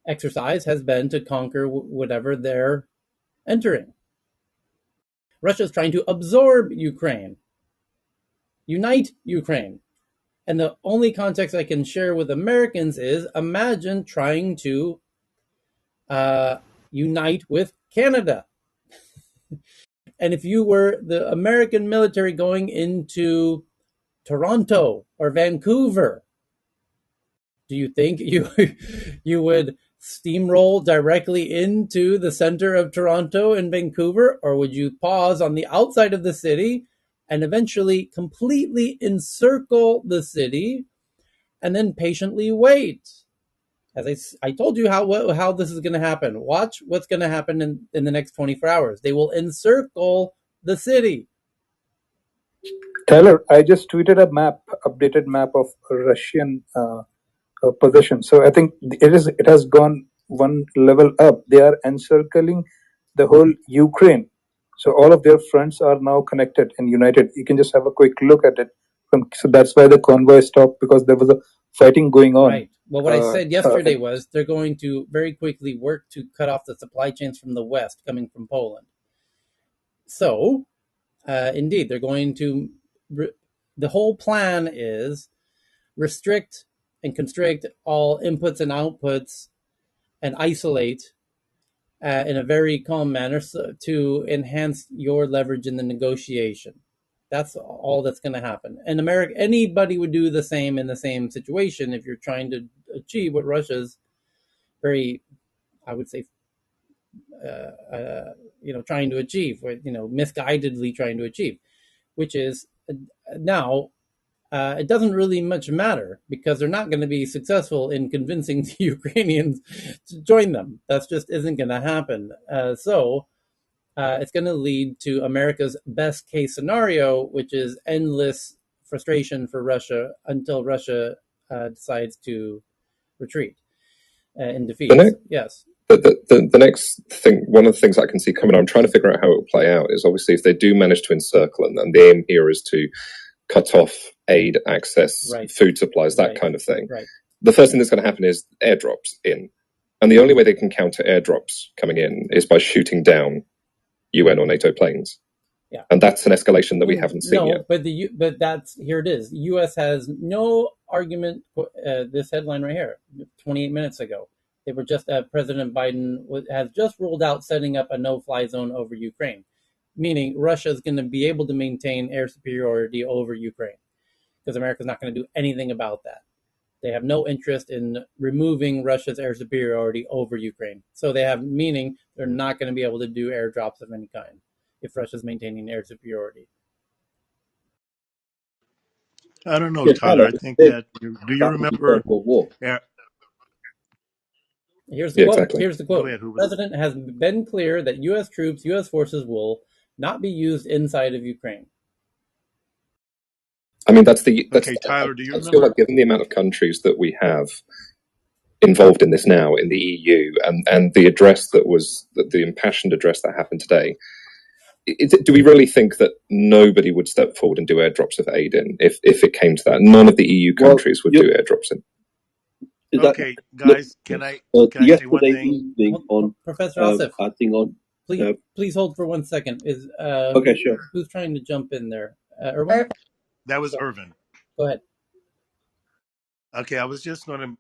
exercise has been to conquer whatever they're entering. Russia is trying to absorb Ukraine, unite Ukraine. And the only context I can share with Americans is imagine trying to unite with Canada. And if you were the American military going into Toronto or Vancouver, do you think you would steamroll directly into the center of Toronto and Vancouver, or would you pause on the outside of the city and eventually completely encircle the city and then patiently wait? As I told you how this is going to happen. Watch what's going to happen in the next 24 hours. They will encircle the city. Tyler, I just tweeted a updated map of Russian possession. So I think it has gone one level up. They are encircling the whole Ukraine. So all of their fronts are now connected and united. You can just have a quick look at it. So that's why the convoy stopped, because there was a fighting going on. Right. Well, what I said yesterday was they're going to very quickly work to cut off the supply chains from the West coming from Poland. So, indeed, they're going to... the whole plan is restrict and constrict all inputs and outputs and isolate in a very calm manner to enhance your leverage in the negotiation. That's all that's going to happen. And anybody would do the same in the same situation if you're trying to achieve what Russia's very, I would say, trying to achieve, or misguidedly trying to achieve, which is now it doesn't really much matter because they're not going to be successful in convincing the Ukrainians to join them. That just isn't going to happen. So it's going to lead to America's best case scenario, which is endless frustration for Russia until Russia decides to retreat in defeat. Yes. The next thing, one of the things I can see coming, I'm trying to figure out how it will play out, is obviously if they do manage to encircle, and the aim here is to cut off aid access, food supplies, that kind of thing. Right. The first thing that's going to happen is airdrops in. And the only way they can counter airdrops coming in is by shooting down UN or NATO planes. Yeah. And that's an escalation that we haven't seen yet. But that's, here it is. The U.S. has no argument. This headline right here, 28 minutes ago, they were just President Biden has just ruled out setting up a no-fly zone over Ukraine, meaning Russia is going to be able to maintain air superiority over Ukraine because America's not going to do anything about that. They have no interest in removing Russia's air superiority over Ukraine. So they have, meaning they're not going to be able to do airdrops of any kind if Russia's maintaining air superiority. I don't know, Tyler. I think that do you remember? Here's the Yeah, quote. exactly. Here's the Go quote. ahead, The Ruben. president has been clear that U.S. troops, U.S. forces will not be used inside of Ukraine. I mean, that's Okay, Tyler, do you I feel remember? like given the amount of countries that we have involved in this now in the EU and the address the impassioned address that happened today, do we really think that nobody would step forward and do airdrops of aid in if it came to that? None of the EU countries would do airdrops in. Okay, guys, can I say one thing? Professor Asif, please hold for 1 second. Is Okay, sure. Who's trying to jump in there? Erwin? That was Irvin. Go ahead. Okay, I was just gonna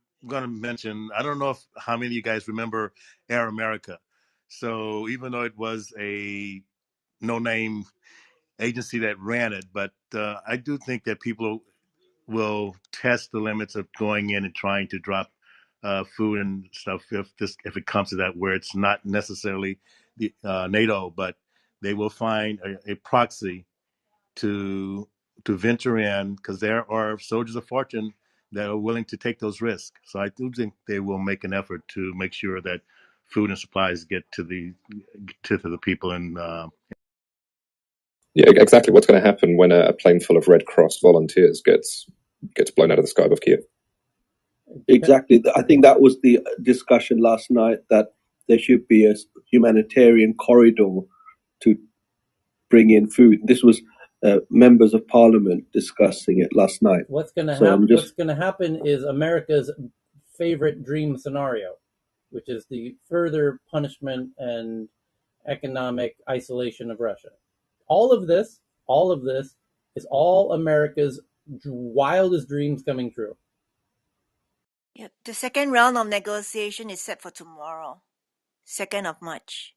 mention. I don't know how many of you guys remember Air America. So even though it was a no-name agency that ran it, but I do think that people will test the limits of going in and trying to drop food and stuff if it comes to that, where it's not necessarily the NATO, but they will find a proxy to venture in, because there are soldiers of fortune that are willing to take those risks. So I do think they will make an effort to make sure that food and supplies get to the people in. Yeah, exactly. What's going to happen when a plane full of Red Cross volunteers gets blown out of the sky above Kiev? Exactly. I think that was the discussion last night, that there should be a humanitarian corridor to bring in food. This was members of parliament discussing it last night. What's going to happen is America's favorite dream scenario, which is the further punishment and economic isolation of Russia. All of this is all America's wildest dreams coming true. Yeah, the second round of negotiation is set for tomorrow, 2nd of March.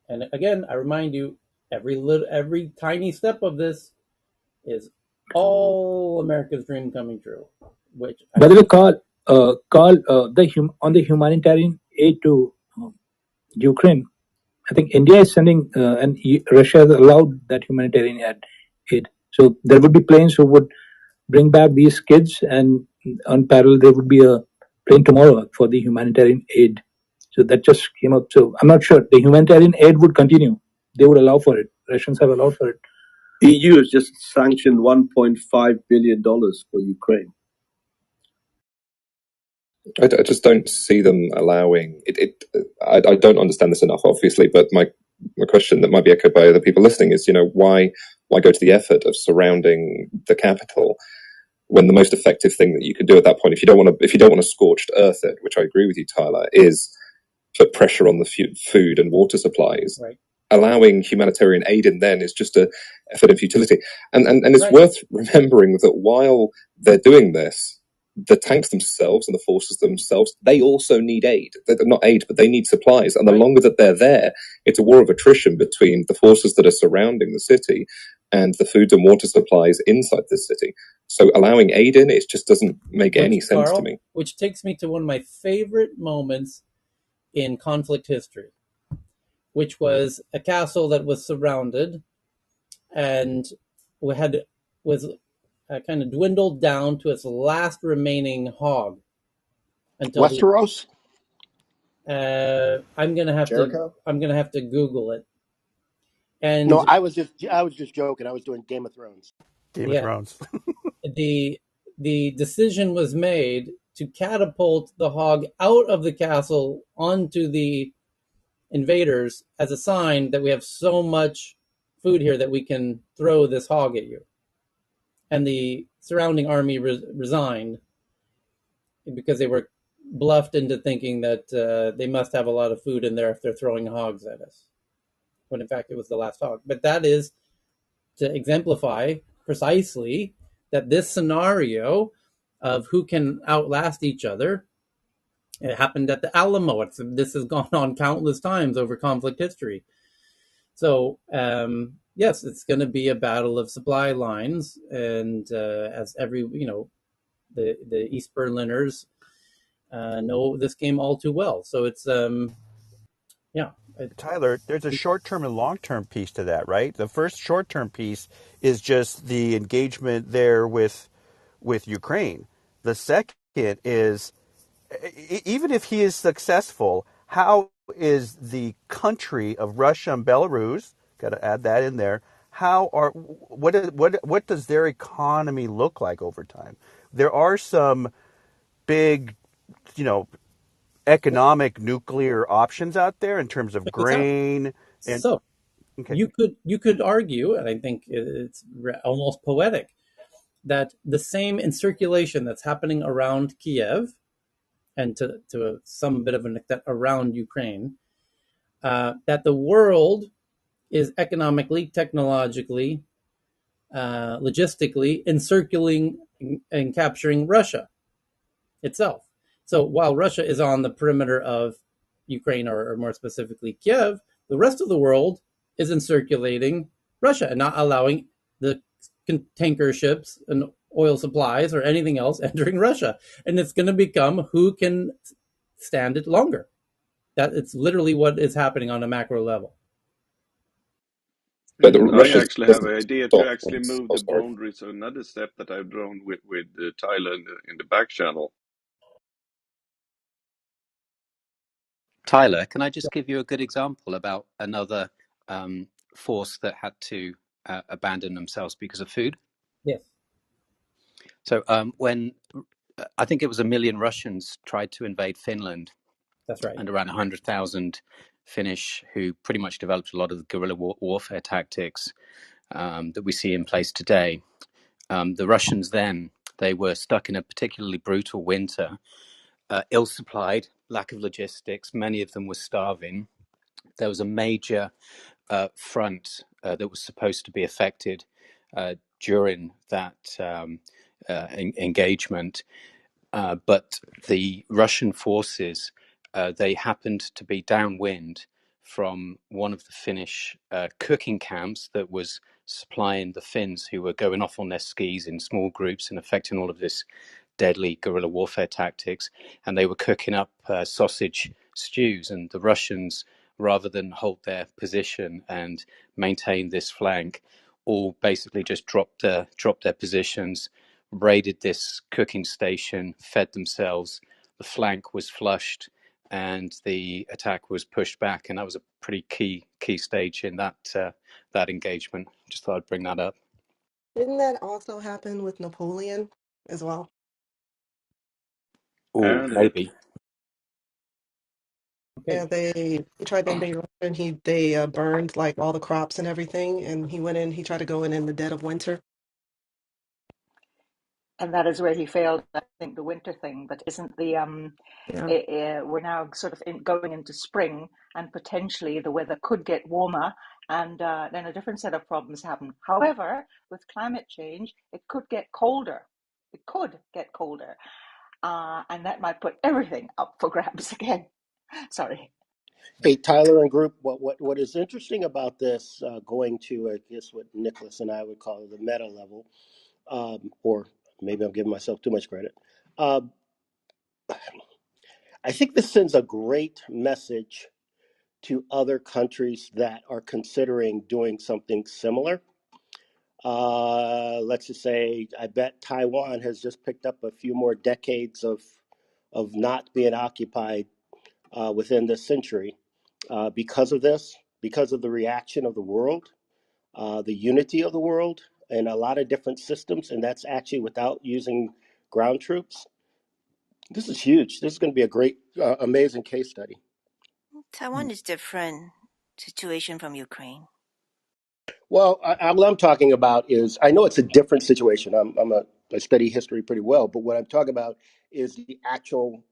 And again, I remind you, every tiny step of this is all America's dream coming true. Which, by the way, Carl, on the humanitarian aid to Ukraine, I think India is sending, and Russia has allowed that humanitarian aid. So there would be planes who would bring back these kids, and on parallel there would be a plane tomorrow for the humanitarian aid. So that just came up. So I'm not sure. The humanitarian aid would continue. They would allow for it. Russians have allowed for it. EU has just sanctioned $1.5 billion for Ukraine. I just don't see them allowing it. I don't understand this enough, obviously, but my question that might be echoed by other people listening is, why go to the effort of surrounding the capital when the most effective thing that you can do at that point, if you don't want to scorched earth it, which I agree with you, Tyler, is put pressure on the food and water supplies. Right. Allowing humanitarian aid in then is just a effort of futility, and it's Right. worth remembering that while they're doing this, the tanks themselves and the forces themselves, they also need aid. They're not aid, but they need supplies. And the longer that they're there, it's a war of attrition between the forces that are surrounding the city and the food and water supplies inside the city. So allowing aid in, it just doesn't make any sense to me. Which takes me to one of my favorite moments in conflict history, which was a castle that was surrounded and was kind of dwindled down to its last remaining hog. Until Westeros? I'm gonna have to Google it. And no, I was just joking. I was doing Game of Thrones. Game of Thrones. the decision was made to catapult the hog out of the castle onto the invaders as a sign that we have so much food here that we can throw this hog at you. And the surrounding army resigned because they were bluffed into thinking that they must have a lot of food in there if they're throwing hogs at us, when in fact it was the last hog. But that is to exemplify precisely that this scenario of who can outlast each other, it happened at the Alamo. This has gone on countless times over conflict history. So yes, it's going to be a battle of supply lines, and as every the East Berliners know this game all too well. So it's yeah. Tyler, there's a short-term and long-term piece to that, right? The first short-term piece is just the engagement there with Ukraine. The second is even if he is successful, how is the country of Russia and Belarus? Got to add that in there. What does their economy look like over time? There are some big, you know, economic nuclear options out there in terms of Exactly. grain and So okay. you could argue, and I think it's almost poetic, that the same in circulation that's happening around Kiev and to some bit of an extent around Ukraine, that the world is economically, technologically, logistically encircling and capturing Russia itself. So while Russia is on the perimeter of Ukraine, or more specifically Kiev, the rest of the world is encirculating Russia and not allowing the tanker ships and oil supplies or anything else entering Russia. And it's going to become who can stand it longer. That it's literally what is happening on a macro level. But I Russia actually have doesn't an idea to stop actually once. move Oh, the sorry. boundaries. So another step that I've drawn with Tyler in the back channel. Tyler, can I just give you a good example about another force that had to abandon themselves because of food? Yes. So when I think it was 1 million Russians tried to invade Finland, That's right. and around 100,000 Finnish who pretty much developed a lot of the guerrilla warfare tactics that we see in place today. The Russians then, they were stuck in a particularly brutal winter, ill-supplied, lack of logistics. Many of them were starving. There was a major front that was supposed to be affected during that engagement. But the Russian forces, they happened to be downwind from one of the Finnish cooking camps that was supplying the Finns who were going off on their skis in small groups and affecting all of this deadly guerrilla warfare tactics. And they were cooking up sausage stews, and the Russians, rather than hold their position and maintain this flank, all basically just dropped their positions, raided this cooking station, fed themselves. The flank was flushed, and the attack was pushed back. And that was a pretty key stage in that engagement. Just thought I'd bring that up. Didn't that also happen with Napoleon as well? Oh, And it maybe. Okay. Yeah, they tried to invade Russia and they burned like all the crops and everything, and he tried to go in the dead of winter. And that is where he failed, I think, the winter thing. But isn't the Yeah. we're now sort of going into spring, and potentially the weather could get warmer, and then a different set of problems happen. However, with climate change, it could get colder. It could get colder, and that might put everything up for grabs again. Sorry. Hey, Tyler and group, what is interesting about this, going to, I guess, what Nicholas and I would call the meta level, or maybe I'm giving myself too much credit. Um, I think this sends a great message to other countries that are considering doing something similar. Let's just say, I bet Taiwan has just picked up a few more decades of not being occupied within this century because of this, because of the reaction of the world, the unity of the world, and a lot of different systems, and that's actually without using ground troops. This is huge. This is going to be a great, amazing case study. Taiwan is different situation from Ukraine. Well, what I'm talking about is, I know it's a different situation. I study history pretty well, but what I'm talking about is the actual,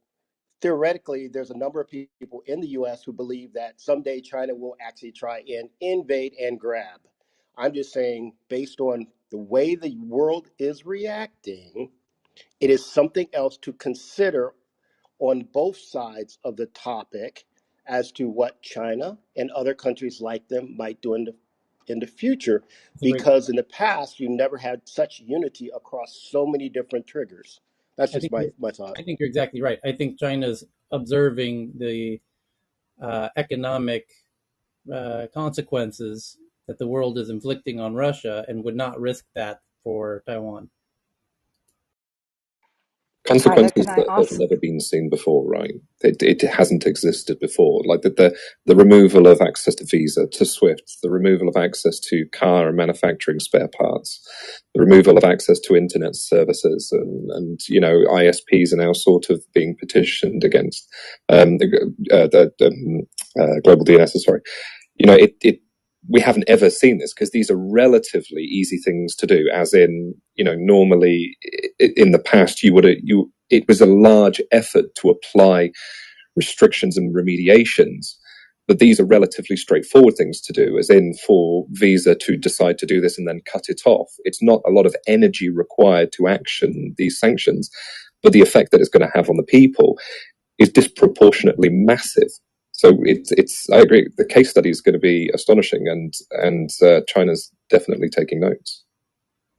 theoretically, there's a number of people in the U.S. who believe that someday China will actually try and invade and grab. I'm just saying, based on the way the world is reacting, it is something else to consider on both sides of the topic as to what China and other countries like them might do in the in the future, because in the past you never had such unity across so many different triggers. That's just my thought. I think you're exactly right. I think China's observing the economic consequences that the world is inflicting on Russia and would not risk that for Taiwan. Consequences that have never been seen before, right? It hasn't existed before. Like the removal of access to Visa, to SWIFT, the removal of access to car and manufacturing spare parts, the removal of access to internet services, and ISPs are now sort of being petitioned against global DNS. Sorry, we haven't ever seen this because these are relatively easy things to do. As in, normally in the past, it was a large effort to apply restrictions and remediations, but these are relatively straightforward things to do. As in, for Visa to decide to do this and then cut it off, it's not a lot of energy required to action these sanctions, but the effect that it's going to have on the people is disproportionately massive. So it's. I agree. The case study is going to be astonishing, and China's definitely taking notes.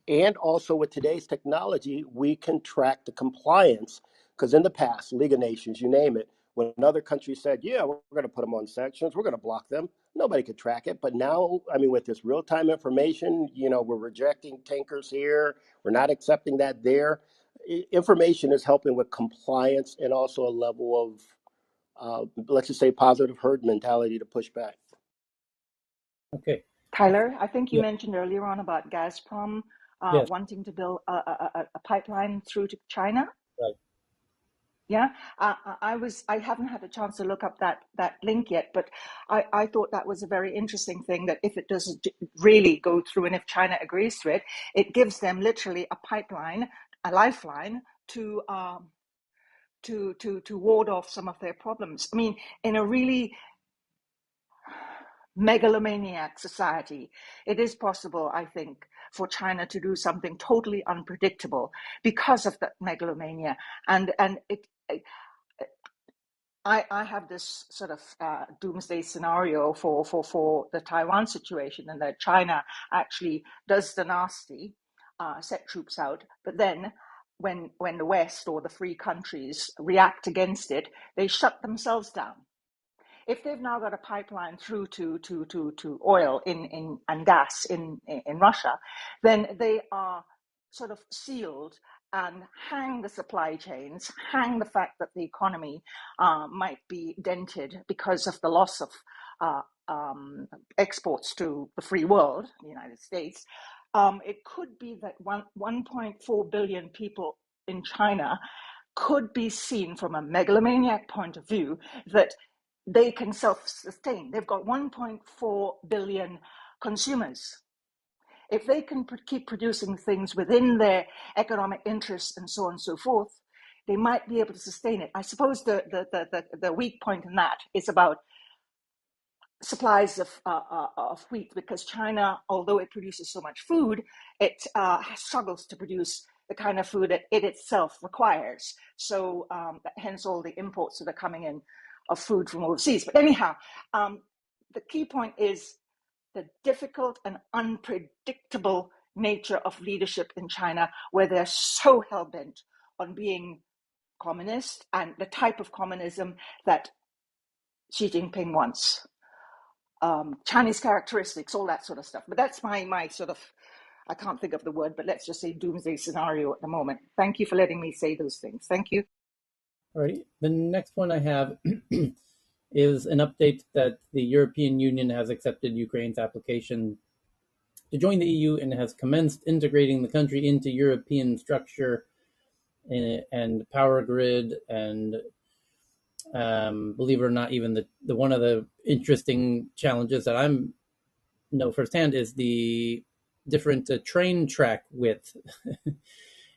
And also with today's technology, we can track the compliance, because in the past, League of Nations, you name it, when another country said, yeah, we're going to put them on sanctions, we're going to block them, nobody could track it. But now, I mean, with this real-time information, we're rejecting tankers here, we're not accepting that there. Information is helping with compliance and also a level of let's just say positive herd mentality to push back. Okay. Tyler, I think you mentioned earlier on about Gazprom wanting to build a pipeline through to China. Right. Yeah, I haven't had a chance to look up that link yet, but I thought that was a very interesting thing, that if it doesn't really go through and if China agrees to it, it gives them literally a pipeline, a lifeline to ward off some of their problems. I mean, in a really megalomaniac society, it is possible, I think, for China to do something totally unpredictable because of that megalomania. And I have this sort of doomsday scenario for the Taiwan situation, and that China actually does the nasty, set troops out, but then when the West or the free countries react against it, they shut themselves down. If they've now got a pipeline through to oil and gas in Russia, then they are sort of sealed and hang the supply chains, hang the fact that the economy might be dented because of the loss of exports to the free world, the United States. It could be that 1.4 billion people in China could be seen from a megalomaniac point of view that they can self-sustain. They've got 1.4 billion consumers. If they can keep producing things within their economic interests and so on and so forth, they might be able to sustain it. I suppose the weak point in that is about supplies of wheat, because China, although it produces so much food, it struggles to produce the kind of food that it itself requires. So hence all the imports that are coming in of food from overseas. But anyhow, the key point is the difficult and unpredictable nature of leadership in China, where they're so hell-bent on being communist and the type of communism that Xi Jinping wants. Chinese characteristics, all that sort of stuff. But that's my sort of, I can't think of the word, but let's just say doomsday scenario at the moment. Thank you for letting me say those things. Thank you. All right. The next point I have is an update that the European Union has accepted Ukraine's application to join the EU and has commenced integrating the country into European structure and power grid, and believe it or not, even the one of the interesting challenges that I'm know firsthand is the different train track width.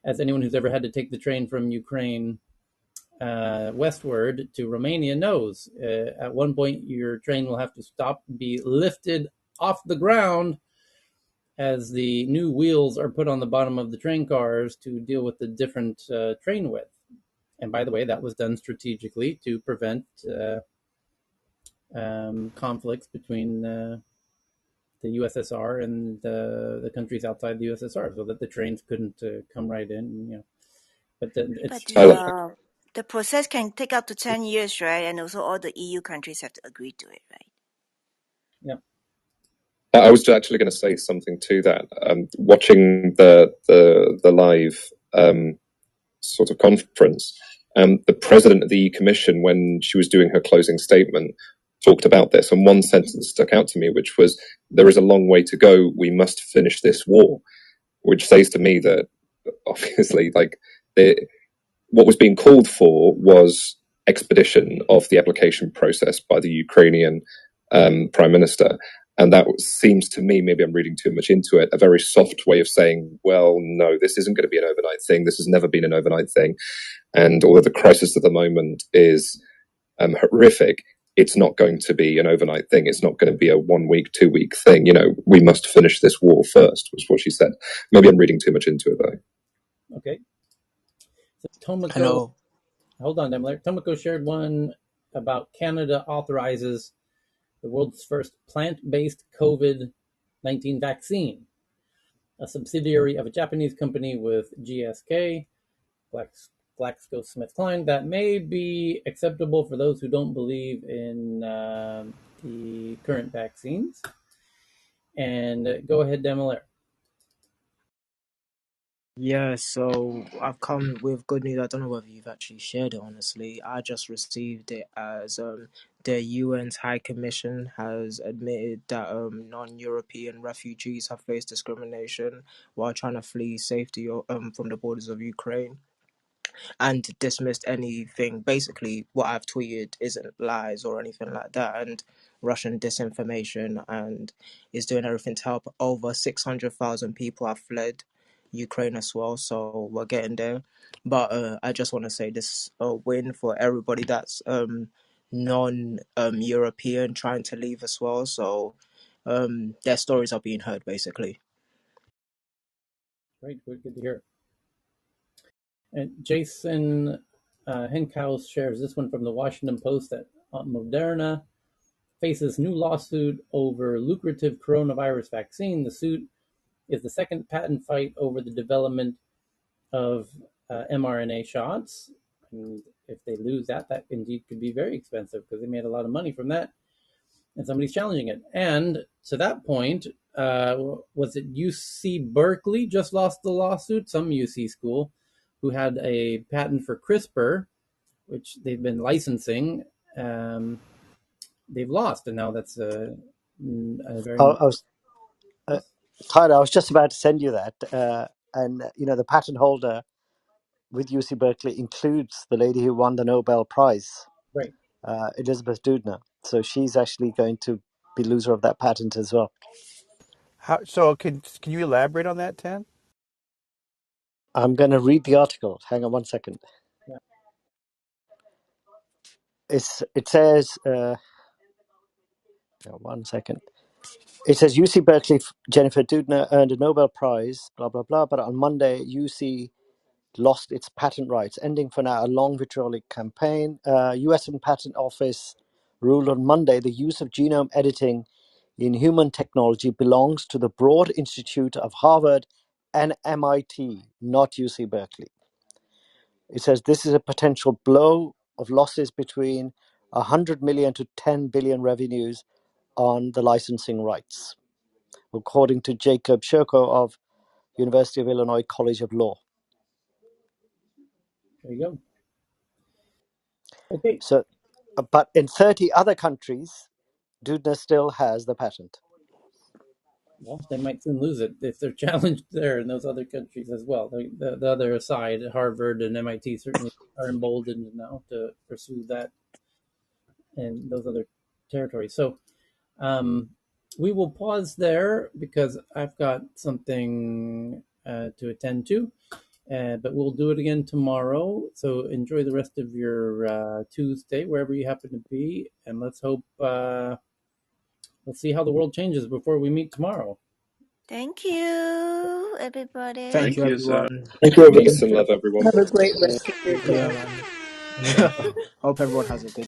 As anyone who's ever had to take the train from Ukraine westward to Romania knows, at one point your train will have to stop and be lifted off the ground as the new wheels are put on the bottom of the train cars to deal with the different train width. And by the way, that was done strategically to prevent conflicts between USSR and the countries outside the USSR, so that the trains couldn't come right in. But the process can take up to 10 years, right? And also all the EU countries have to agree to it, right? Yeah. I was actually going to say something to that. Watching the live sort of conference, the president of the EU Commission, when she was doing her closing statement, talked about this, and one sentence stuck out to me, which was, "There is a long way to go. We must finish this war," which says to me that obviously, like, what was being called for was expedition of the application process by the Ukrainian prime minister. And that seems to me, maybe I'm reading too much into it, a very soft way of saying, well, no, this isn't going to be an overnight thing. This has never been an overnight thing. And although the crisis at the moment is horrific, it's not going to be an overnight thing. It's not going to be a 1 week, 2 week thing. We must finish this war first, was what she said. Maybe I'm reading too much into it, though. Okay. So Tomoko, Hello. Hold on, Demler. Tomoko shared one about Canada authorizes the world's first plant-based COVID-19 vaccine, a subsidiary of a Japanese company with GSK, GlaxoSmithKline, that may be acceptable for those who don't believe in the current vaccines. And go ahead, Demler. Yeah, so I've come with good news. I don't know whether you've actually shared it, honestly. I just received it as the UN's High Commission has admitted that non-European refugees have faced discrimination while trying to flee safety from the borders of Ukraine, and dismissed anything. Basically, what I've tweeted isn't lies or anything like that, and Russian disinformation, and is doing everything to help. Over 600,000 people have fled Ukraine as well, so we're getting there. But I just want to say this a win for everybody that's non-European trying to leave as well. So their stories are being heard, basically. Great, good to hear. And Jason Henkaus shares this one from the Washington Post that Moderna faces new lawsuit over lucrative coronavirus vaccine. The suit is the second patent fight over the development of mRNA shots. And if they lose that indeed could be very expensive because they made a lot of money from that. And somebody's challenging it. And to that point, was it UC Berkeley just lost the lawsuit? Some UC school who had a patent for CRISPR, which they've been licensing, they've lost, and now that's a very. Tyler, I was just about to send you that, and the patent holder with UC Berkeley includes the lady who won the Nobel Prize, right? Elizabeth Doudna. So she's actually going to be loser of that patent as well. So can you elaborate on that, Tan? I'm going to read the article. Hang on 1 second. Yeah. It says, 1 second. It says UC Berkeley Jennifer Doudna earned a Nobel Prize, blah, blah, blah. But on Monday, UC lost its patent rights, ending for now a long vitriolic campaign. US Patent Office ruled on Monday the use of genome editing in human technology belongs to the Broad Institute of Harvard and MIT, not UC Berkeley. It says this is a potential blow of losses between 100 million to 10 billion revenues on the licensing rights, according to Jacob Shirko of University of Illinois College of Law. There you go. Okay. So, but in 30 other countries, Doudna still has the patent. Well, they might soon lose it if they're challenged there in those other countries as well. The other side, Harvard and MIT, certainly are emboldened now to pursue that in those other territories. So we will pause there because I've got something to attend to. But we'll do it again tomorrow. So enjoy the rest of your Tuesday, wherever you happen to be. And let's hope, let's see how the world changes before we meet tomorrow. Thank you, everybody. Thank you, everyone. Thank you, everyone. Peace and love, everyone. Have a great rest of your day. Yeah, man. Hope everyone has a good